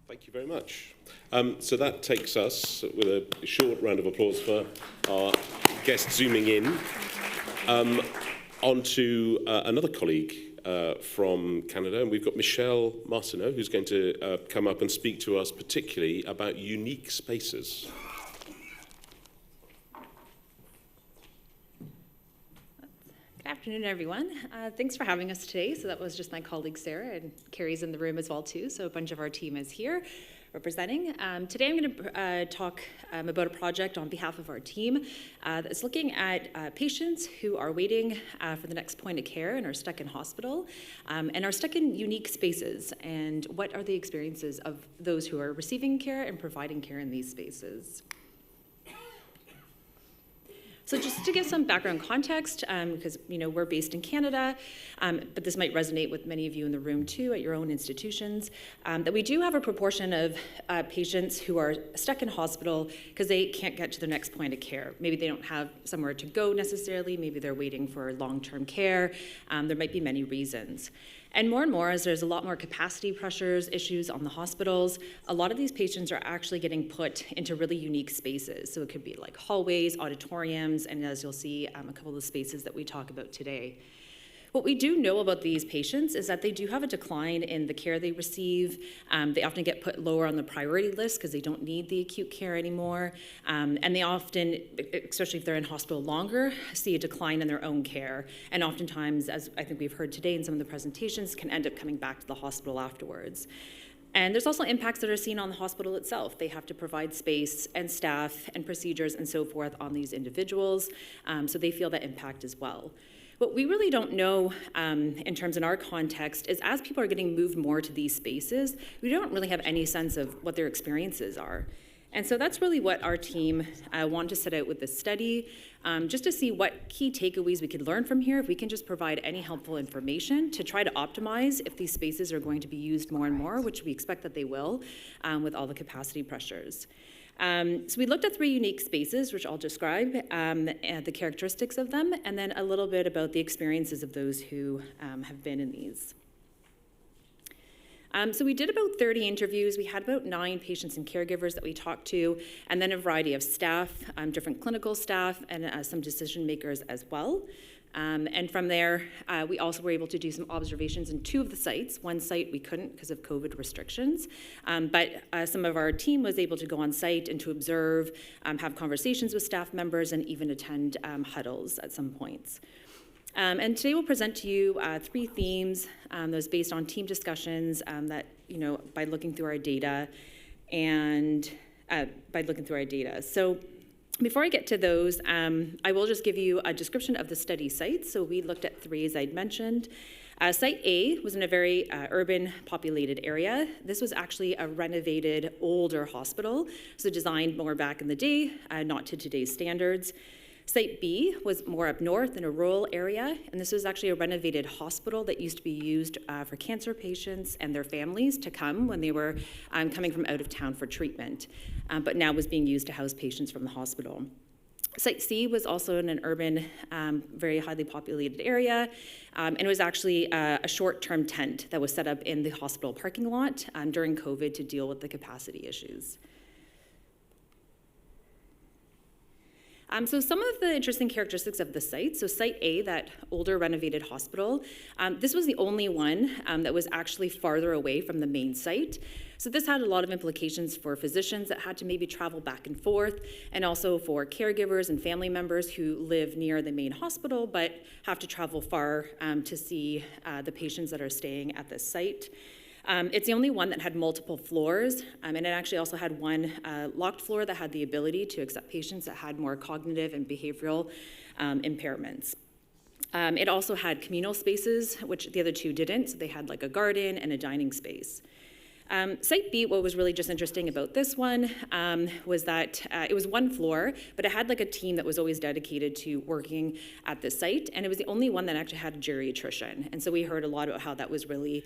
Thank you very much. So that takes us, with a short round of applause for our guest zooming in, on to another colleague from Canada, and we've got Michelle Martineau, who's going to come up and speak to us particularly about unique spaces. Good afternoon, everyone. Thanks for having us today. So that was just my colleague Sarah, and Carrie's in the room as well too. So a bunch of our team is here representing. Today I'm going to talk about a project on behalf of our team that's looking at patients who are waiting for the next point of care and are stuck in hospital and are stuck in unique spaces, and what are the experiences of those who are receiving care and providing care in these spaces. So just to give some background context, because we're based in Canada, but this might resonate with many of you in the room too at your own institutions, that we do have a proportion of patients who are stuck in hospital because they can't get to their next point of care. Maybe they don't have somewhere to go necessarily, maybe they're waiting for long-term care. There might be many reasons. And more, as there's a lot more capacity pressures, issues on the hospitals, a lot of these patients are actually getting put into really unique spaces. So it could be like hallways, auditoriums, and as you'll see, a couple of the spaces that we talk about today. What we do know about these patients is that they do have a decline in the care they receive. They often get put lower on the priority list because they don't need the acute care anymore. And they often, especially if they're in hospital longer, see a decline in their own care. And oftentimes, as I think we've heard today in some of the presentations, can end up coming back to the hospital afterwards. And there's also impacts that are seen on the hospital itself. They have to provide space and staff and procedures and so forth on these individuals. So they feel that impact as well. What we really don't know in terms in our context is as people are getting moved more to these spaces, we don't really have any sense of what their experiences are. And so that's really what our team wanted to set out with this study, just to see what key takeaways we could learn from here, if we can just provide any helpful information to try to optimize if these spaces are going to be used more and more, which we expect that they will with all the capacity pressures. So we looked at 3 unique spaces, which I'll describe, and the characteristics of them, and then a little bit about the experiences of those who have been in these. So we did about 30 interviews. We had about 9 patients and caregivers that we talked to, and then a variety of staff, different clinical staff, and some decision makers as well. And from there, we also were able to do some observations in 2 of the sites. One site we couldn't because of COVID restrictions, but some of our team was able to go on site and to observe, have conversations with staff members, and even attend huddles at some points. And today we'll present to you 3 themes that was based on team discussions that, by looking through our data So before I get to those, I will just give you a description of the study sites. So we looked at 3, as I'd mentioned. Site A was in a very urban populated area. This was actually a renovated older hospital, so designed more back in the day, not to today's standards. Site B was more up north in a rural area, and this was actually a renovated hospital that used to be used for cancer patients and their families to come when they were coming from out of town for treatment, but now was being used to house patients from the hospital. Site C was also in an urban, very highly populated area, and it was actually a short-term tent that was set up in the hospital parking lot during COVID to deal with the capacity issues. So some of the interesting characteristics of the site, so Site A, that older renovated hospital, this was the only one that was actually farther away from the main site. So this had a lot of implications for physicians that had to maybe travel back and forth, and also for caregivers and family members who live near the main hospital but have to travel far to see the patients that are staying at this site. It's the only one that had multiple floors, and it actually also had one locked floor that had the ability to accept patients that had more cognitive and behavioral impairments. It also had communal spaces, which the other two didn't, so they had like a garden and a dining space. Site B, what was really just interesting about this one was that it was one floor, but it had like a team that was always dedicated to working at the site, and it was the only one that actually had a geriatrician. And so we heard a lot about how that was really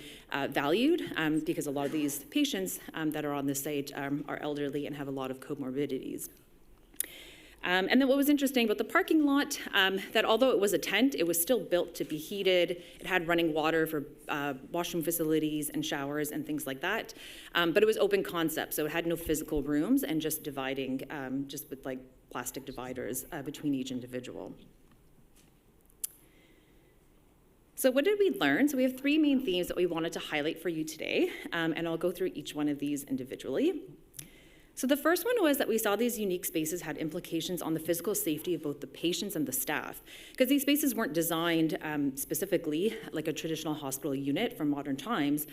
valued because a lot of these patients that are on the site are elderly and have a lot of comorbidities. And then what was interesting about the parking lot, that although it was a tent, it was still built to be heated. It had running water for washroom facilities and showers and things like that. But it was open concept, so it had no physical rooms and just dividing, just with like plastic dividers between each individual. So what did we learn? So we have three main themes that we wanted to highlight for you today, and I'll go through each one of these individually. So the first one was that we saw these unique spaces had implications on the physical safety of both the patients and the staff, because these spaces weren't designed specifically like a traditional hospital unit from modern times.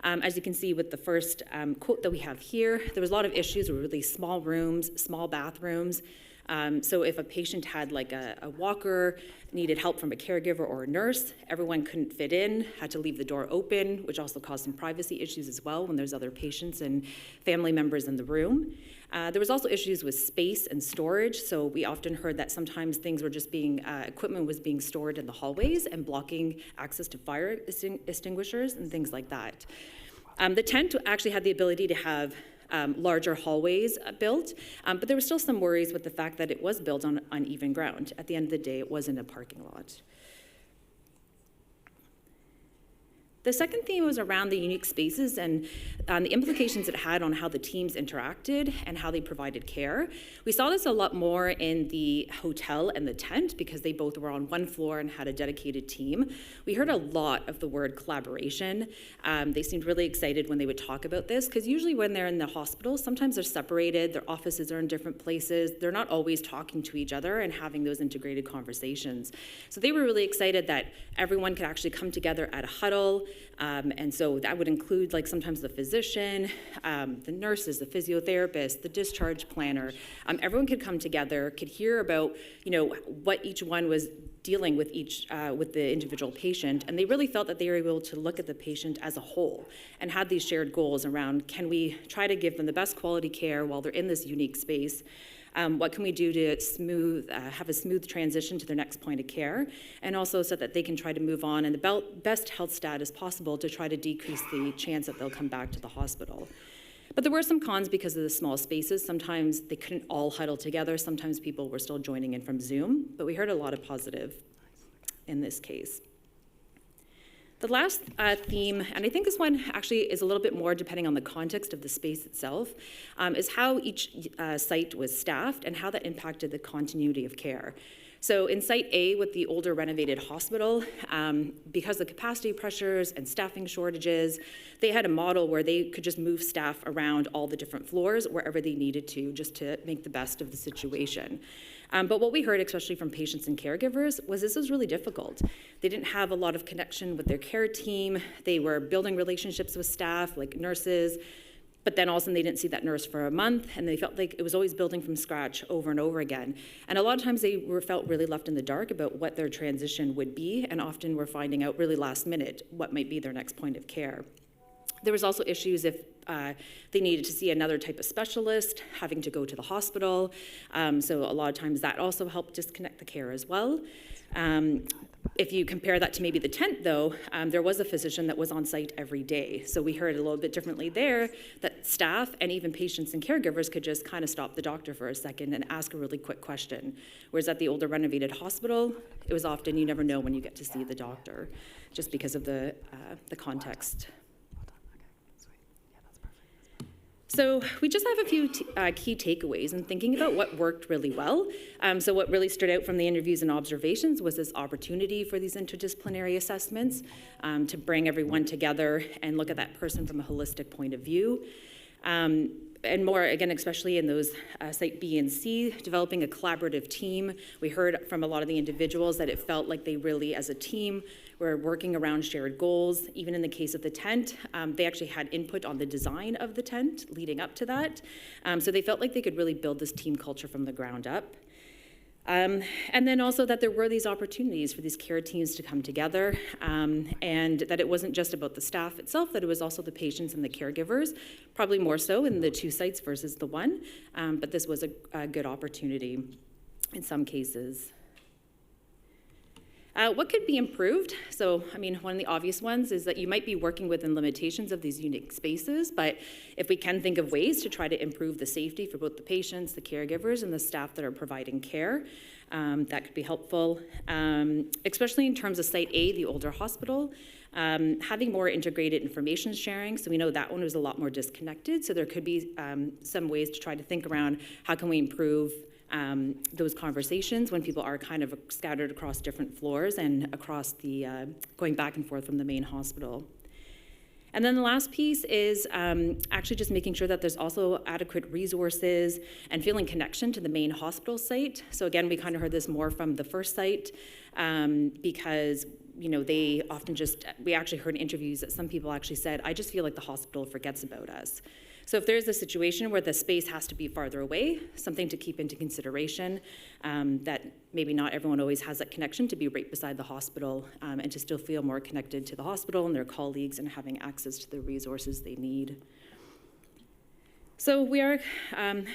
As you can see with the first quote that we have here, there was a lot of issues with really small rooms, small bathrooms. So if a patient had like a walker, needed help from a caregiver or a nurse, everyone couldn't fit in, had to leave the door open, which also caused some privacy issues as well when there's other patients and family members in the room. There was also issues with space and storage, so we often heard that sometimes things were just being, equipment was being stored in the hallways and blocking access to fire extinguishers and things like that. The tent actually had the ability to have larger hallways built, but there were still some worries with the fact that it was built on uneven ground. At the end of the day, it wasn't a parking lot. The second theme was around the unique spaces and the implications it had on how the teams interacted and how they provided care. We saw this a lot more in the hotel and the tent because they both were on one floor and had a dedicated team. We heard a lot of the word collaboration. They seemed really excited when they would talk about this because usually when they're in the hospital, sometimes they're separated, their offices are in different places, they're not always talking to each other and having those integrated conversations. So they were really excited that everyone could actually come together at a huddle. And so that would include like sometimes the physician, the nurses, the physiotherapist, the discharge planner. Everyone could come together, could hear about, what each one was dealing with with the individual patient, and they really felt that they were able to look at the patient as a whole and had these shared goals around, can we try to give them the best quality care while they're in this unique space? What can we do to have a smooth transition to their next point of care, and also so that they can try to move on in the best health status possible to try to decrease the chance that they'll come back to the hospital. But there were some cons because of the small spaces. Sometimes they couldn't all huddle together. Sometimes people were still joining in from Zoom, but we heard a lot of positive in this case. The last theme, and I think this one actually is a little bit more depending on the context of the space itself, is how each site was staffed and how that impacted the continuity of care. So in Site A with the older renovated hospital, because of capacity pressures and staffing shortages, they had a model where they could just move staff around all the different floors wherever they needed to, just to make the best of the situation. But what we heard, especially from patients and caregivers, was this was really difficult. They didn't have a lot of connection with their care team. They were building relationships with staff, like nurses, but then all of a sudden they didn't see that nurse for a month, and they felt like it was always building from scratch over and over again. And a lot of times they felt really left in the dark about what their transition would be, and often were finding out really last minute what might be their next point of care. There was also issues if they needed to see another type of specialist, having to go to the hospital. So a lot of times that also helped disconnect the care as well. If you compare that to maybe the tent, though, there was a physician that was on site every day. So we heard a little bit differently there, that staff and even patients and caregivers could just kind of stop the doctor for a second and ask a really quick question. Whereas at the older renovated hospital, it was often you never know when you get to see the doctor, just because of the context. So we just have a few key takeaways in thinking about what worked really well. So what really stood out from the interviews and observations was this opportunity for these interdisciplinary assessments to bring everyone together and look at that person from a holistic point of view. And more, again, especially in those Site B and C, developing a collaborative team. We heard from a lot of the individuals that it felt like they really, as a team, were working around shared goals. Even in the case of the tent, they actually had input on the design of the tent leading up to that. So they felt like they could really build this team culture from the ground up. And then also that there were these opportunities for these care teams to come together, and that it wasn't just about the staff itself, that it was also the patients and the caregivers, probably more so in the 2 sites versus the 1, but this was a good opportunity in some cases. What could be improved? So, I mean, one of the obvious ones is that you might be working within limitations of these unique spaces, but if we can think of ways to try to improve the safety for both the patients, the caregivers, and the staff that are providing care, that could be helpful, especially in terms of Site A, the older hospital, having more integrated information sharing. So we know that one was a lot more disconnected, so there could be some ways to try to think around how can we improve those conversations when people are kind of scattered across different floors and across the, going back and forth from the main hospital. And then the last piece is actually just making sure that there's also adequate resources and feeling connection to the main hospital site. So again, we kind of heard this more from the first site because they often we actually heard in interviews that some people actually said, I just feel like the hospital forgets about us. So if there's a situation where the space has to be farther away, something to keep into consideration, that maybe not everyone always has that connection to be right beside the hospital and to still feel more connected to the hospital and their colleagues and having access to the resources they need. So we are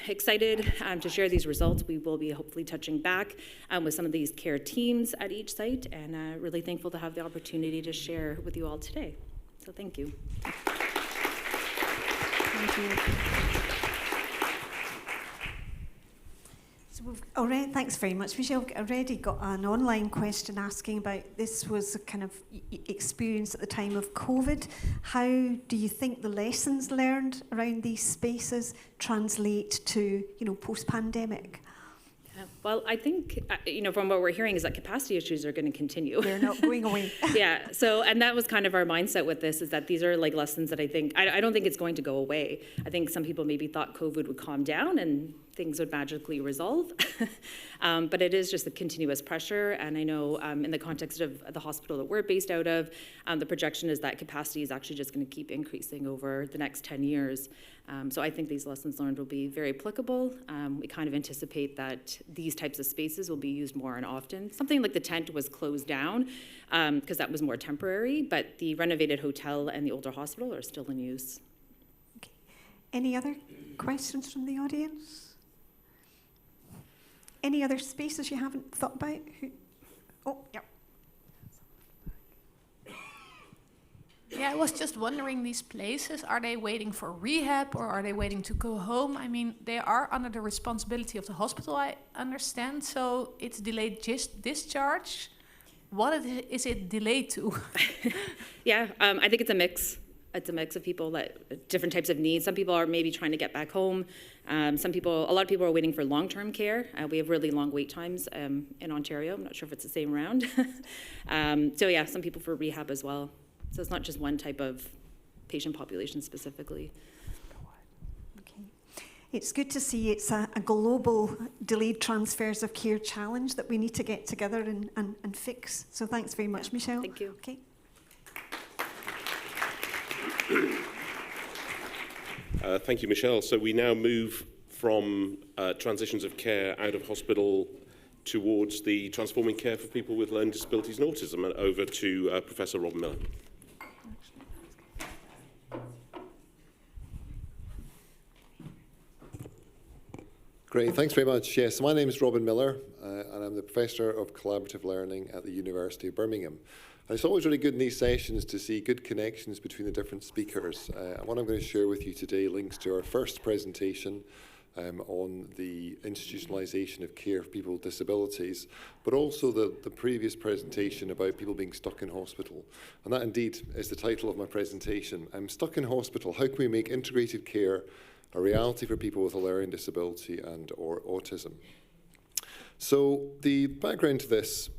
excited to share these results. We will be hopefully touching back with some of these care teams at each site, and really thankful to have the opportunity to share with you all today. So thank you. Thank you. So we've already, thanks very much, Michelle. We've already got an online question asking about this was a kind of experience at the time of COVID. How do you think the lessons learned around these spaces translate to, post-pandemic? Well, I think, from what we're hearing is that capacity issues are going to continue. They're not going away. Yeah, so, and that was kind of our mindset with this, is that these are like lessons that I don't think it's going to go away. I think some people maybe thought COVID would calm down and things would magically resolve. But it is just the continuous pressure. And I know in the context of the hospital that we're based out of, the projection is that capacity is actually just going to keep increasing over the next 10 years. So I think these lessons learned will be very applicable. We kind of anticipate that these types of spaces will be used more and often. Something like the tent was closed down because that was more temporary, but the renovated hotel and the older hospital are still in use. Okay. Any other questions from the audience? Any other spaces you haven't thought about? Oh, yeah. Yeah, I was just wondering, these places, are they waiting for rehab or are they waiting to go home? I mean, they are under the responsibility of the hospital, I understand, so it's delayed discharge. What is it delayed to? Yeah, I think it's a mix. It's a mix of people that different types of needs. Some people are maybe trying to get back home. A lot of people are waiting for long-term care. We have really long wait times in Ontario. I'm not sure if it's the same around. So yeah, some people for rehab as well. So it's not just one type of patient population specifically. Okay. It's good to see it's a global delayed transfers of care challenge that we need to get together and fix. So thanks very much, Michelle. Thank you. Okay. Thank you, Michelle. So we now move from transitions of care out of hospital towards the transforming care for people with learning disabilities and autism, and over to Professor Robin Miller. Great, thanks very much. Yes, my name is Robin Miller, and I'm the Professor of Collaborative Learning at the University of Birmingham. And it's always really good in these sessions to see good connections between the different speakers. And what I'm going to share with you today links to our first presentation on the institutionalization of care for people with disabilities, but also the previous presentation about people being stuck in hospital. And that indeed is the title of my presentation. I'm stuck in hospital. How can we make integrated care a reality for people with a learning disability and or autism. So the background to this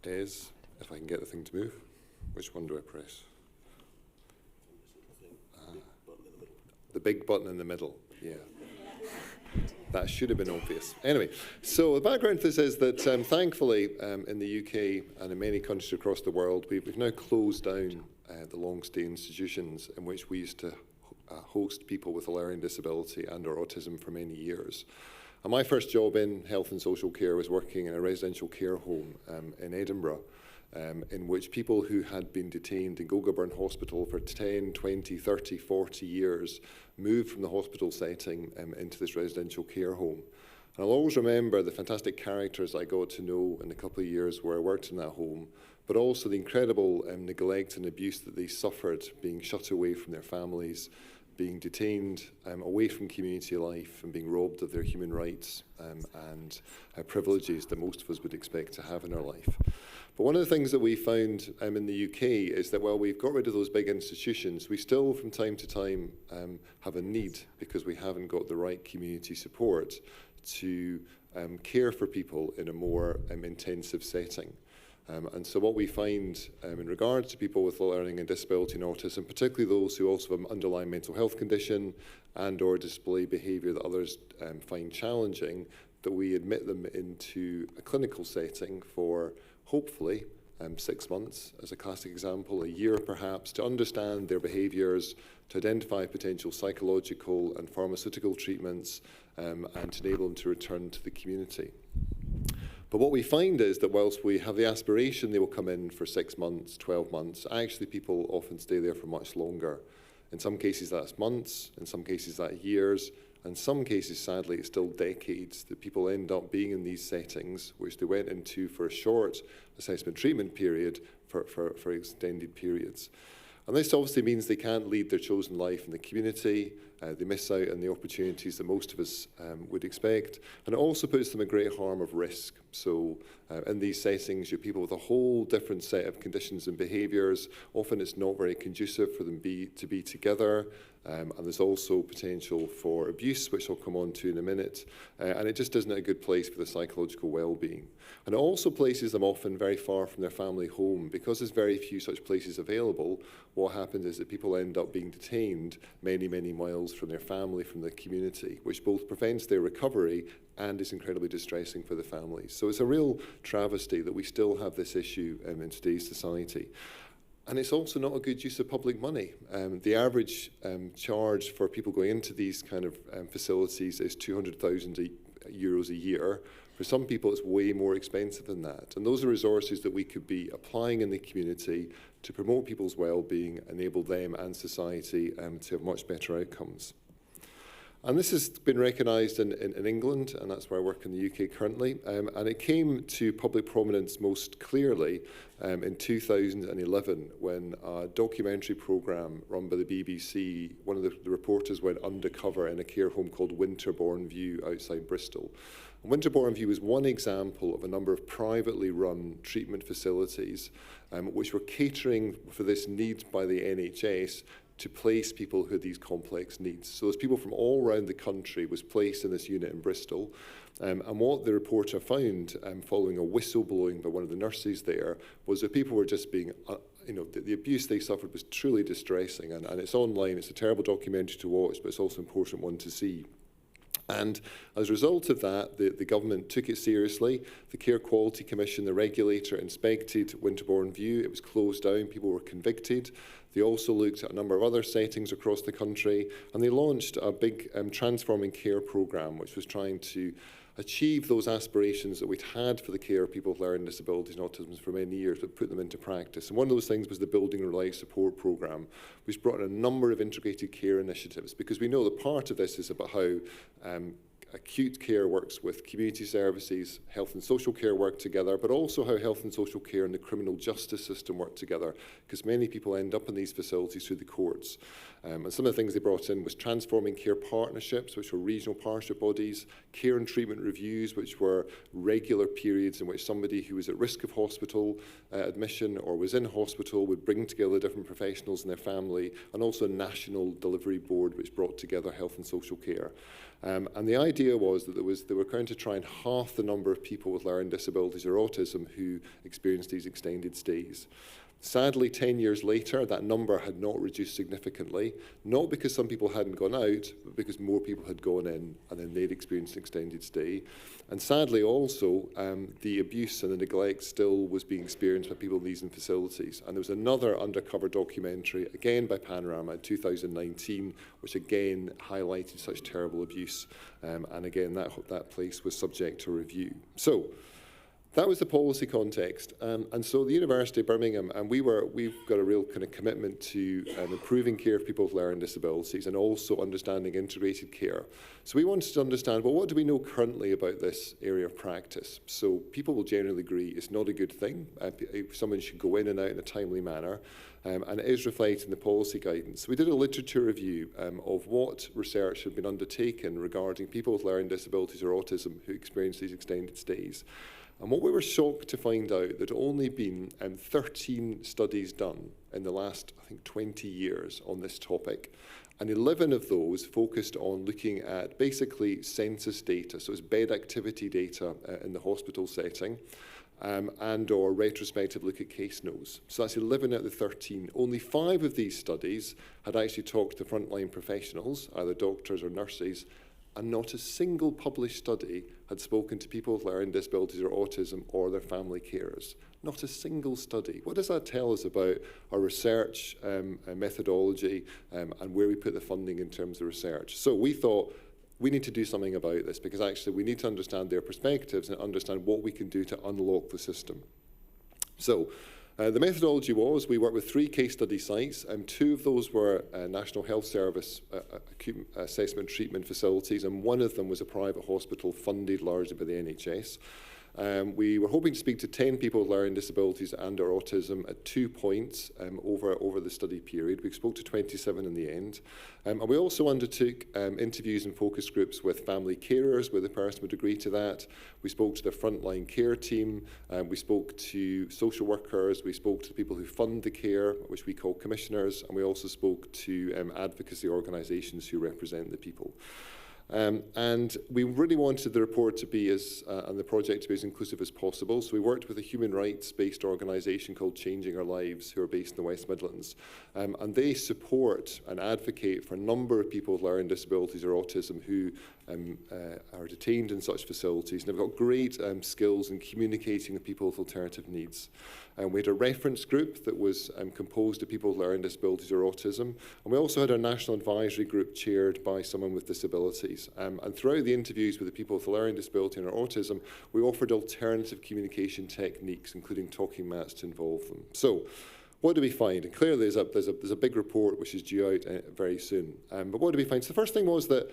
is, if I can get the thing to move, which one do I press? The big button in the middle, yeah. That should have been obvious. Anyway, so the background to this is that thankfully in the UK and in many countries across the world, we've now closed down the long-stay institutions in which we used to host people with a learning disability and or autism for many years. And my first job in health and social care was working in a residential care home in Edinburgh, in which people who had been detained in Goulburn Hospital for 10, 20, 30, 40 years moved from the hospital setting into this residential care home. And I'll always remember the fantastic characters I got to know in the couple of years where I worked in that home, but also the incredible neglect and abuse that they suffered, being shut away from their families, being detained away from community life and being robbed of their human rights and privileges that most of us would expect to have in our life. But one of the things that we found in the UK is that while we've got rid of those big institutions, we still from time to time have a need, because we haven't got the right community support, to care for people in a more intensive setting. And so what we find in regards to people with learning and disability and autism, particularly those who also have an underlying mental health condition and or display behaviour that others find challenging, that we admit them into a clinical setting for hopefully 6 months, as a classic example, a year perhaps, to understand their behaviours, to identify potential psychological and pharmaceutical treatments, and to enable them to return to the community. But what we find is that whilst we have the aspiration they will come in for 6 months, 12 months, actually people often stay there for much longer. In some cases that's months, in some cases that's years, in some cases sadly it's still decades that people end up being in these settings which they went into for a short assessment treatment period for extended periods. And this obviously means they can't lead their chosen life in the community, they miss out on the opportunities that most of us would expect, and it also puts them at great harm of risk. So in these settings, you have people with a whole different set of conditions and behaviours. Often it's not very conducive for them to be together, and there's also potential for abuse, which I'll come on to in a minute, and it just isn't a good place for the psychological well-being. And it also places them often very far from their family home. Because there's very few such places available, what happens is that people end up being detained many, many miles from their family, from the community, which both prevents their recovery and is incredibly distressing for the families. So it's a real travesty that we still have this issue in today's society. And it's also not a good use of public money. The average charge for people going into these kind of facilities is €200,000 a year. For some people, it's way more expensive than that. And those are resources that we could be applying in the community to promote people's well-being, enable them and society to have much better outcomes. And this has been recognised in England, and that's where I work in the UK currently. And it came to public prominence most clearly in 2011 when a documentary programme run by the BBC, one of the reporters went undercover in a care home called Winterbourne View outside Bristol. And Winterbourne View is one example of a number of privately run treatment facilities which were catering for this need by the NHS to place people who had these complex needs. So there's people from all around the country was placed in this unit in Bristol. And what the reporter found following a whistleblowing by one of the nurses there was that people were just being, the abuse they suffered was truly distressing. And it's online, it's a terrible documentary to watch, but it's also an important one to see. And as a result of that, the government took it seriously. The Care Quality Commission, the regulator, inspected Winterbourne View. It was closed down. People were convicted. They also looked at a number of other settings across the country, and they launched a big Transforming Care programme, which was trying to achieve those aspirations that we'd had for the care of people with learning disabilities and autism for many years, but put them into practice. And one of those things was the Building a Life Support Programme, which brought in a number of integrated care initiatives, because we know that part of this is about how acute care works with community services, health and social care work together, but also how health and social care and the criminal justice system work together, because many people end up in these facilities through the courts. And some of the things they brought in was transforming care partnerships, which were regional partnership bodies, care and treatment reviews, which were regular periods in which somebody who was at risk of hospital admission or was in hospital would bring together different professionals and their family, and also a national delivery board which brought together health and social care. And the idea was that they were going to try and halve the number of people with learning disabilities or autism who experienced these extended stays. Sadly, 10 years later, that number had not reduced significantly, not because some people hadn't gone out, but because more people had gone in and then they'd experienced an extended stay. And sadly also, the abuse and the neglect still was being experienced by people in these facilities. And there was another undercover documentary, again by Panorama in 2019, which again highlighted such terrible abuse. And again, that place was subject to review. So, that was the policy context, and so the University of Birmingham, and we've got a real kind of commitment to improving care of people with learning disabilities and also understanding integrated care. So we wanted to understand, well, what do we know currently about this area of practice? So people will generally agree it's not a good thing. Someone should go in and out in a timely manner, and it is reflected in the policy guidance. We did a literature review of what research had been undertaken regarding people with learning disabilities or autism who experience these extended stays. And what we were shocked to find out, there'd only been 13 studies done in the last, I think, 20 years on this topic. And 11 of those focused on looking at basically census data, so it's bed activity data in the hospital setting, and or retrospective look at case notes. So that's 11 out of the 13. Only 5 of these studies had actually talked to frontline professionals, either doctors or nurses, and not a single published study had spoken to people with learning disabilities or autism or their family carers. Not a single study. What does that tell us about our research methodology and where we put the funding in terms of research? So we thought we need to do something about this, because actually we need to understand their perspectives and understand what we can do to unlock the system. So the methodology was, we worked with 3 case study sites, and 2 of those were National Health Service acute assessment treatment facilities, and 1 of them was a private hospital funded largely by the NHS. We were hoping to speak to 10 people with learning disabilities and or autism at 2 points over the study period. We spoke to 27 in the end. And we also undertook interviews and focus groups with family carers, where the person would agree to that. We spoke to the frontline care team. We spoke to social workers. We spoke to the people who fund the care, which we call commissioners. And we also spoke to advocacy organisations who represent the people. And we really wanted the report to be and the project to be as inclusive as possible. So we worked with a human rights-based organisation called Changing Our Lives, who are based in the West Midlands. And they support and advocate for a number of people with learning disabilities or autism who are detained in such facilities. And they've got great skills in communicating with people with alternative needs. We had a reference group that was composed of people with learning disabilities or autism. And we also had a national advisory group chaired by someone with disabilities. And throughout the interviews with the people with learning disability and autism, we offered alternative communication techniques, including talking mats to involve them. So, what do we find? And clearly there's a big report which is due out very soon. But what do we find? So the first thing was that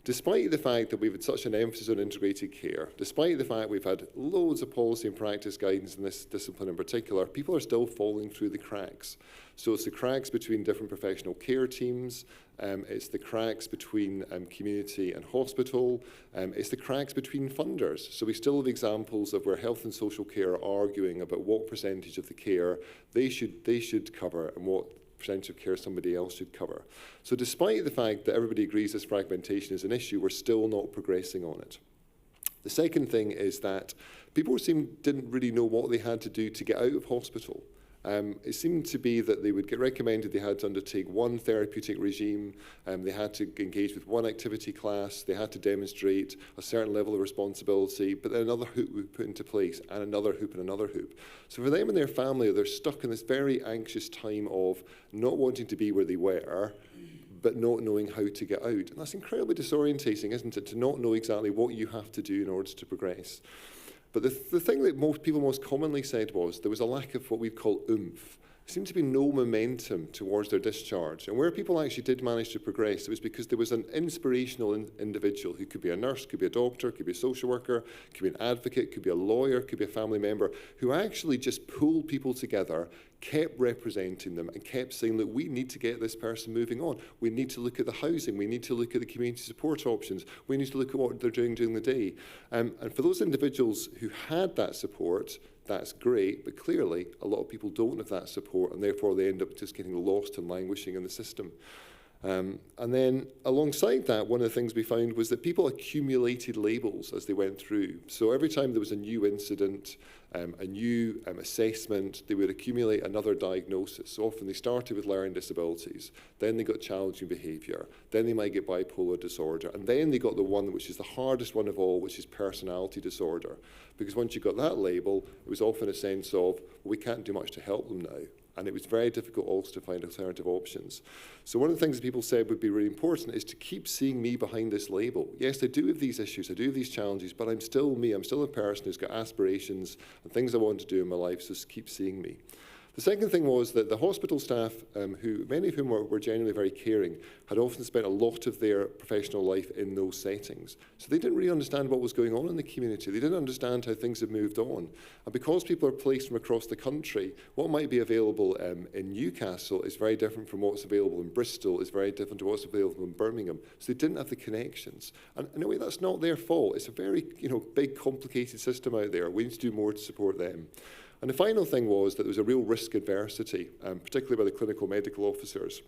despite the fact that we've had such an emphasis on integrated care, despite the fact we've had loads of policy and practice guidance in this discipline in particular, people are still falling through the cracks. So it's the cracks between different professional care teams, it's the cracks between community and hospital, it's the cracks between funders. So we still have examples of where health and social care are arguing about what percentage of the care they should cover and what percentage of care somebody else should cover. So despite the fact that everybody agrees this fragmentation is an issue, we're still not progressing on it. The second thing is that people didn't really know what they had to do to get out of hospital. It seemed to be that they would get recommended they had to undertake one therapeutic regime, they had to engage with one activity class, they had to demonstrate a certain level of responsibility, but then another hoop would be put into place, and another hoop and another hoop. So for them and their family, they're stuck in this very anxious time of not wanting to be where they were, but not knowing how to get out. And that's incredibly disorientating, isn't it, to not know exactly what you have to do in order to progress. But the thing that most people most commonly said was there was a lack of what we'd call oomph. seemed to be no momentum towards their discharge. And where people actually did manage to progress, it was because there was an inspirational individual who could be a nurse, could be a doctor, could be a social worker, could be an advocate, could be a lawyer, could be a family member, who actually just pulled people together, kept representing them and kept saying, look, we need to get this person moving on. We need to look at the housing. We need to look at the community support options. We need to look at what they're doing during the day. And for those individuals who had that support, that's great, but clearly a lot of people don't have that support, and therefore they end up just getting lost and languishing in the system. And then alongside that, one of the things we found was that people accumulated labels as they went through. So every time there was a new incident, a new assessment, they would accumulate another diagnosis. So often they started with learning disabilities, then they got challenging behaviour, then they might get bipolar disorder, and then they got the one which is the hardest one of all, which is personality disorder. Because once you got that label, it was often a sense of, well, we can't do much to help them now. And it was very difficult also to find alternative options. So one of the things that people said would be really important is to keep seeing me behind this label. Yes, I do have these issues, I do have these challenges, but I'm still me. I'm still a person who's got aspirations and things I want to do in my life, so just keep seeing me. The second thing was that the hospital staff, who many of whom were genuinely very caring, had often spent a lot of their professional life in those settings. So they didn't really understand what was going on in the community. They didn't understand how things had moved on. And because people are placed from across the country, what might be available in Newcastle is very different from what's available in Bristol, is very different to what's available in Birmingham. So they didn't have the connections. And in a way, that's not their fault. It's a very big, complicated system out there. We need to do more to support them. And the final thing was that there was a real risk adversity, particularly by the clinical medical officers,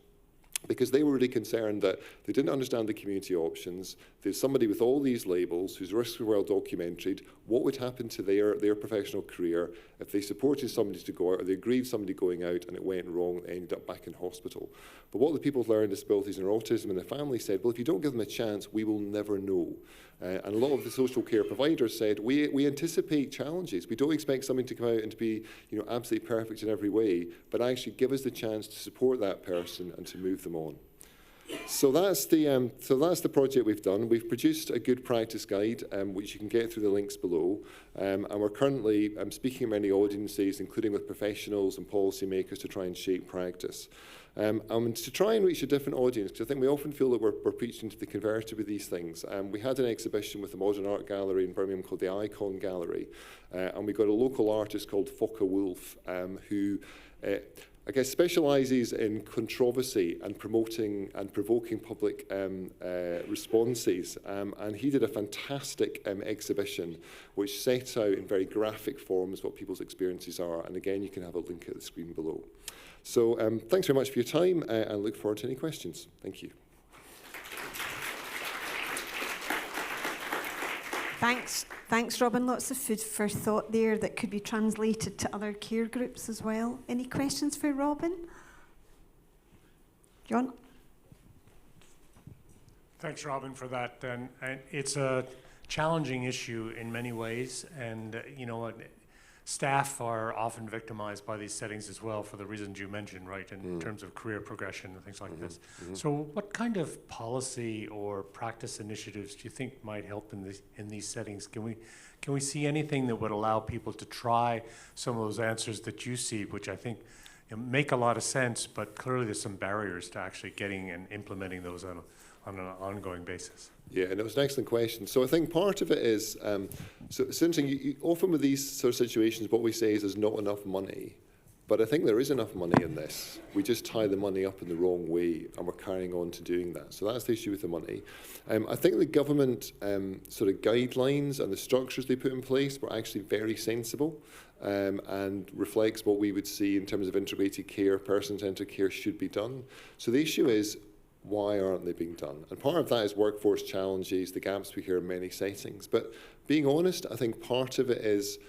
because they were really concerned that they didn't understand the community options. There's somebody with all these labels whose risks were well documented. What would happen to their professional career if they supported somebody to go out, or they agreed somebody going out and it went wrong and ended up back in hospital? But what the people with learning disabilities and autism and the family said, well, if you don't give them a chance, we will never know. And a lot of the social care providers said, we anticipate challenges. We don't expect something to come out and to be absolutely perfect in every way, but actually give us the chance to support that person and to move them on. So that's the project we've done. We've produced a good practice guide, which you can get through the links below. And we're currently speaking at many audiences, including with professionals and policymakers, to try and shape practice. And to try and reach a different audience, because I think we often feel that we're preaching to the converted with these things. We had an exhibition with the Modern Art Gallery in Birmingham called the Icon Gallery, and we got a local artist called Focke Wolf, who I guess specialises in controversy and promoting and provoking public responses. And he did a fantastic exhibition which set out in very graphic forms what people's experiences are. And again, you can have a link at the screen below. So thanks very much for your time, and look forward to any questions. Thank you. Thanks, Robin. Lots of food for thought there that could be translated to other care groups as well. Any questions for Robin? John? Thanks, Robin, for that. And it's a challenging issue in many ways, and staff are often victimized by these settings as well for the reasons you mentioned, right, in terms of career progression and things like this. So what kind of policy or practice initiatives do you think might help in these settings? Can we see anything that would allow people to try some of those answers that you see, which I think make a lot of sense, but clearly there's some barriers to actually getting and implementing those on an ongoing basis? Yeah, and it was an excellent question. So I think part of it is, so it's interesting, often with these sort of situations, what we say is there's not enough money. But I think there is enough money in this. We just tie the money up in the wrong way, and we're carrying on to doing that. So that's the issue with the money. I think the government sort of guidelines and the structures they put in place were actually very sensible, and reflects what we would see in terms of integrated care, person-centred care should be done. So the issue is, why aren't they being done? And part of that is workforce challenges, the gaps we hear in many settings. But being honest, I think part of it is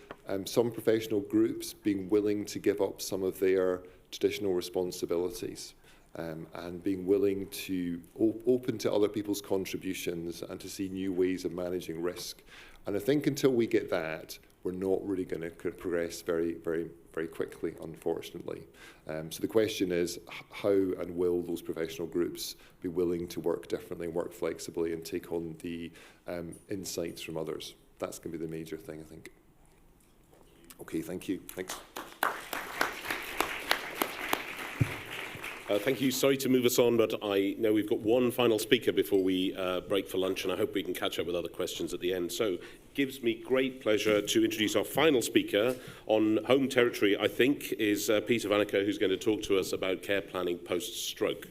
some professional groups being willing to give up some of their traditional responsibilities, and being willing to open to other people's contributions and to see new ways of managing risk. And I think until we get that, we're not really going to progress very, very, very quickly, unfortunately. So the question is, how and will those professional groups be willing to work differently, work flexibly, and take on the insights from others? That's going to be the major thing, I think. Okay, thank you. Thanks. Thank you. Sorry to move us on, but I know we've got one final speaker before we break for lunch, and I hope we can catch up with other questions at the end. So it gives me great pleasure to introduce our final speaker on home territory, I think, is Peter Vanacker, who's going to talk to us about care planning post-stroke.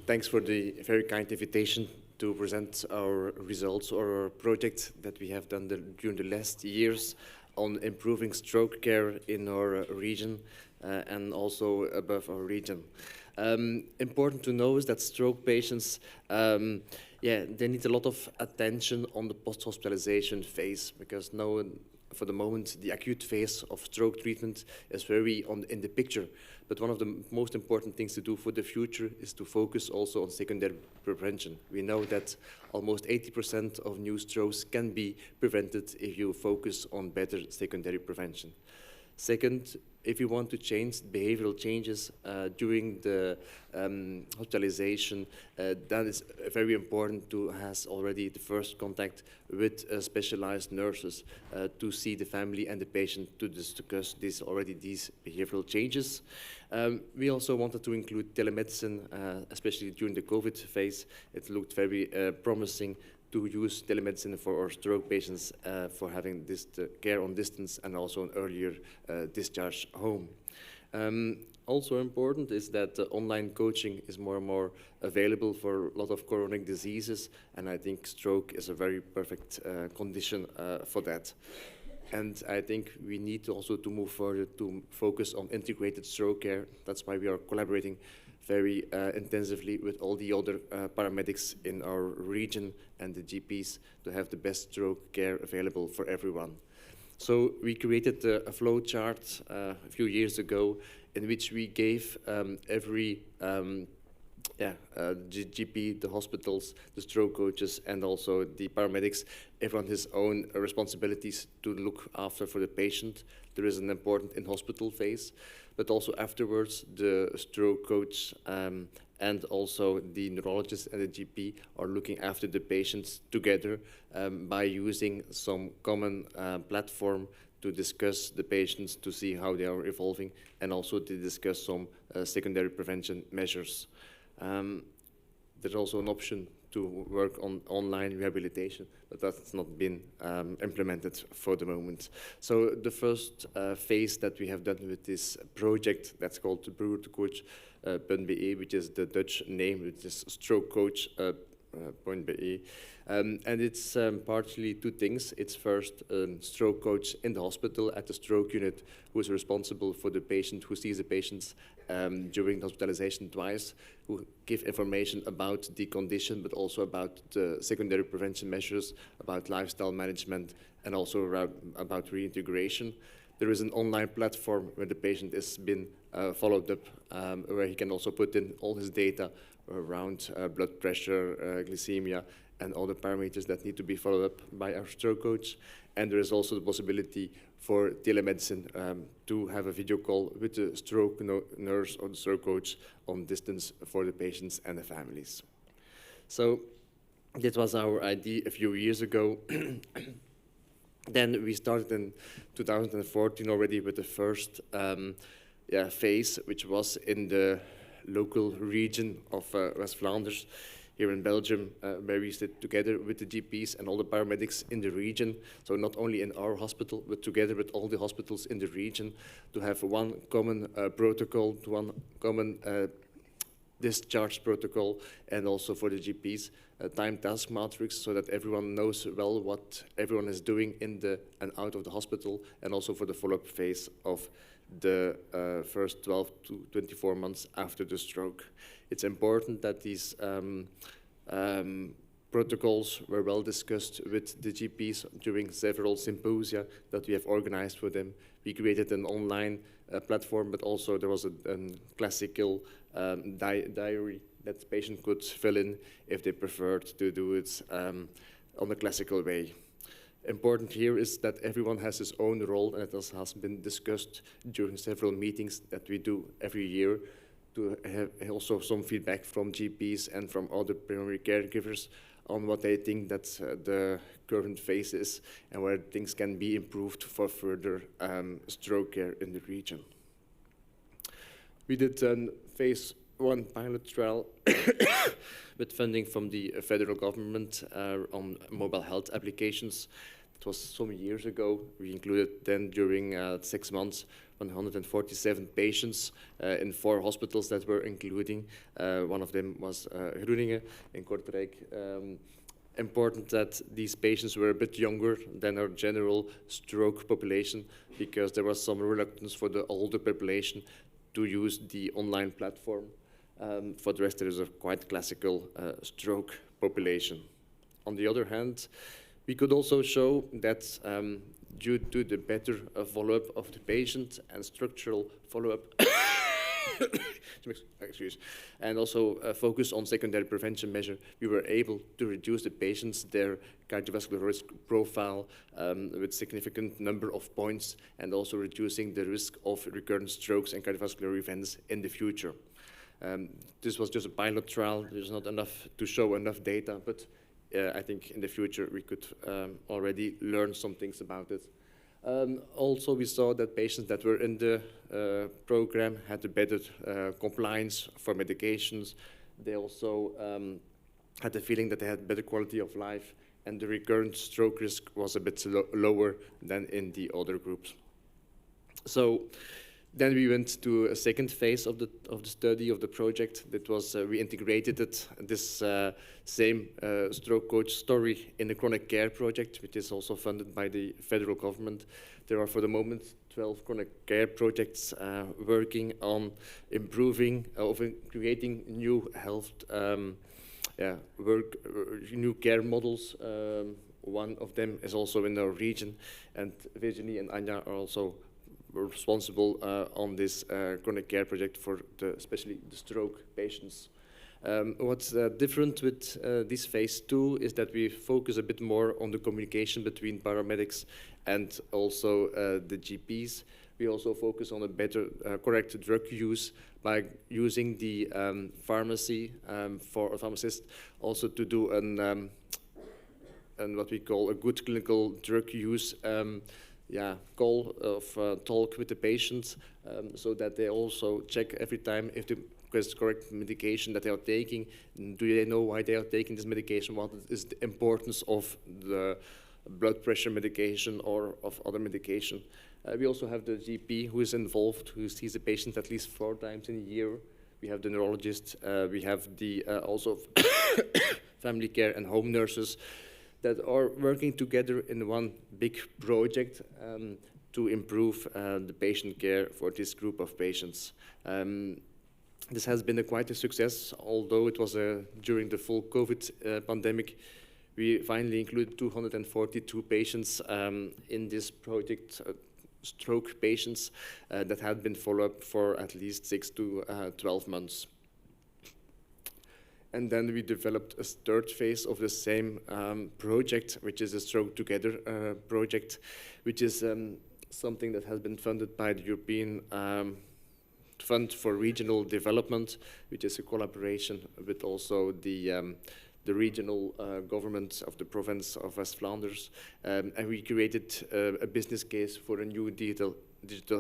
Thanks for the very kind invitation to present our results or our project that we have done during the last years on improving stroke care in our region and also above our region. Important to know is that stroke patients, they need a lot of attention on the post-hospitalization phase, because now, for the moment, the acute phase of stroke treatment is very in the picture. But one of the most important things to do for the future is to focus also on secondary prevention. We know that almost 80% of new strokes can be prevented if you focus on better secondary prevention. Second, if you want to change behavioral changes during the hospitalization, that is very important to have already the first contact with specialized nurses to see the family and the patient to discuss these behavioral changes. We also wanted to include telemedicine, especially during the COVID phase. It looked very promising to use telemedicine for our stroke patients for having this care on distance and also an earlier discharge home. Also important is that online coaching is more and more available for a lot of chronic diseases, and I think stroke is a very perfect condition for that. And I think we need also to move further to focus on integrated stroke care. That's why we are collaborating very intensively with all the other paramedics in our region and the GPs to have the best stroke care available for everyone. So we created a flow chart a few years ago in which we gave every GP, the hospitals, the stroke coaches, and also the paramedics, everyone his own responsibilities to look after for the patient. There is an important in-hospital phase, but also afterwards, the stroke coach and also the neurologist and the GP are looking after the patients together by using some common platform to discuss the patients, to see how they are evolving, and also to discuss some secondary prevention measures. There's also an option to work on online rehabilitation, but that's not been implemented for the moment. So the first phase that we have done with this project, that's called the broertecoach.be, which is the Dutch name, which is strokecoach.be. And it's partially two things. It's first a stroke coach in the hospital at the stroke unit who is responsible for the patient, who sees the patients during the hospitalization twice, who give information about the condition, but also about the secondary prevention measures, about lifestyle management, and also about reintegration. There is an online platform where the patient has been followed up, where he can also put in all his data around blood pressure, glycemia, and all the parameters that need to be followed up by our stroke coach. And there is also the possibility for telemedicine to have a video call with the stroke nurse or the stroke coach on distance for the patients and the families. So that was our idea a few years ago. Then we started in 2014 already with the first phase, which was in the local region of West Flanders, here in Belgium, where we sit together with the GPs and all the paramedics in the region. So not only in our hospital, but together with all the hospitals in the region to have one common protocol, one common discharge protocol, and also for the GPs, a time task matrix, so that everyone knows well what everyone is doing in the and out of the hospital, and also for the follow-up phase of the first 12 to 24 months after the stroke. It's important that these protocols were well discussed with the GPs during several symposia that we have organized for them. We created an online platform, but also there was a classical diary that the patient could fill in if they preferred to do it on a classical way. Important here is that everyone has his own role, and it has been discussed during several meetings that we do every year to have also some feedback from GPs and from other primary caregivers on what they think that the current phase is and where things can be improved for further stroke care in the region. We did phase 1 pilot trial with funding from the federal government on mobile health applications. It was some years ago. We included then during 6 months 147 patients in 4 hospitals that we're including. One of them was Groningen in Kortrijk. Important that these patients were a bit younger than our general stroke population because there was some reluctance for the older population to use the online platform. For the rest, there is a quite classical stroke population. On the other hand, we could also show that due to the better follow-up of the patient and structural follow-up, and also focus on secondary prevention measure, we were able to reduce the patients, their cardiovascular risk profile with significant number of points, and also reducing the risk of recurrent strokes and cardiovascular events in the future. This was just a pilot trial. There's not enough to show enough data, but I think in the future we could already learn some things about it. Also, we saw that patients that were in the program had a better compliance for medications. They also had the feeling that they had better quality of life, and the recurrent stroke risk was a bit lower than in the other groups. So then we went to a second phase of the study of the project. That was we integrated this same stroke coach story in the chronic care project, which is also funded by the federal government. There are for the moment 12 chronic care projects working on improving, creating new health, new care models. One of them is also in our region, and Virginie and Anja are also responsible on this chronic care project for especially the stroke patients. What's different with this phase 2 is that we focus a bit more on the communication between paramedics and also the GPs. We also focus on a better correct drug use by using the pharmacy for a pharmacist also to do an what we call a good clinical drug use call of talk with the patients so that they also check every time if the correct medication that they are taking. Do they know why they are taking this medication? What is the importance of the blood pressure medication or of other medication? We also have the GP who is involved, who sees the patient at least 4 times in a year. We have the neurologist. We have the also family care and home nurses that are working together in one big project to improve the patient care for this group of patients. This has been quite a success, although it was during the full COVID pandemic. We finally included 242 patients in this project, stroke patients that had been followed up for at least 6 to 12 months. And then we developed a third phase of the same project, which is a Stroke Together project, which is something that has been funded by the European Fund for Regional Development, which is a collaboration with also the regional government of the province of West Flanders. And we created a business case for a new digital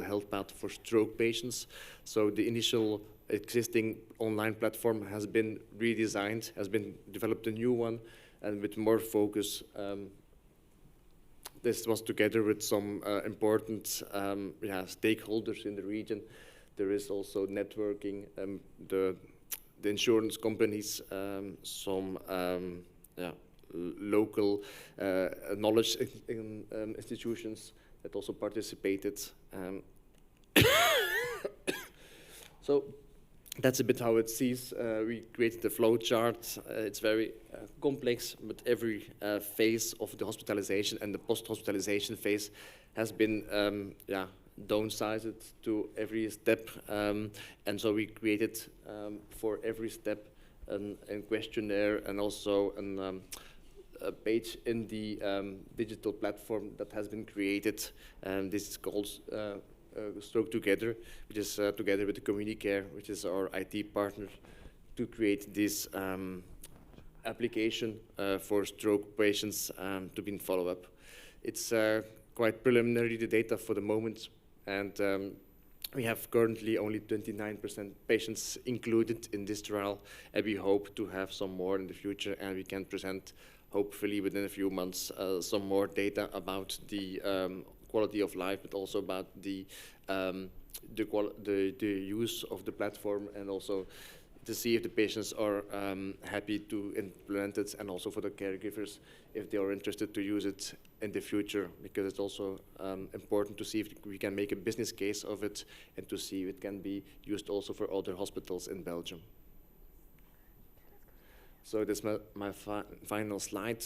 health path for stroke patients. So the initial existing online platform has been redesigned, has been developed a new one, and with more focus. This was together with some important stakeholders in the region. There is also networking, the insurance companies, some local knowledge institutions that also participated. So that's a bit how it sees. We created a flow chart. It's very complex, but every phase of the hospitalization and the post-hospitalization phase has been downsized to every step. And so we created for every step a questionnaire and also a page in the digital platform that has been created. This is called Stroke Together, which is together with the Communicare, which is our IT partner, to create this application for stroke patients to be in follow-up. It's quite preliminary, the data for the moment, and we have currently only 29% patients included in this trial, and we hope to have some more in the future, and we can present, hopefully within a few months, some more data about the quality of life, but also about the use of the platform, and also to see if the patients are happy to implement it, and also for the caregivers if they are interested to use it in the future, because it's also important to see if we can make a business case of it and to see if it can be used also for other hospitals in Belgium. So this is my final slide.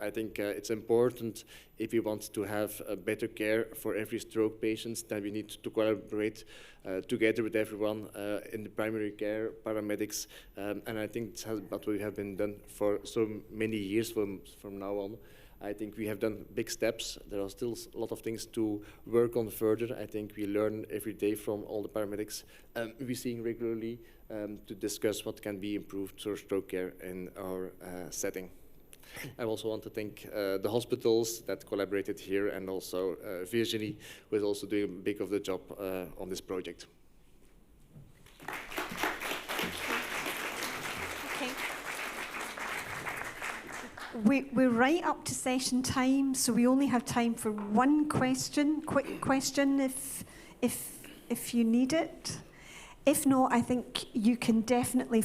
I think it's important if we want to have better care for every stroke patient, then we need to collaborate together with everyone in the primary care, paramedics, and I think that's what we have been done for so many years from now on. I think we have done big steps. There are still a lot of things to work on further. I think we learn every day from all the paramedics we're seeing regularly to discuss what can be improved for stroke care in our setting. I also want to thank the hospitals that collaborated here, and also Virginie, who is also doing a big of the job on this project. We're right up to session time, so we only have time for one question, quick question if you need it. If not, I think you can definitely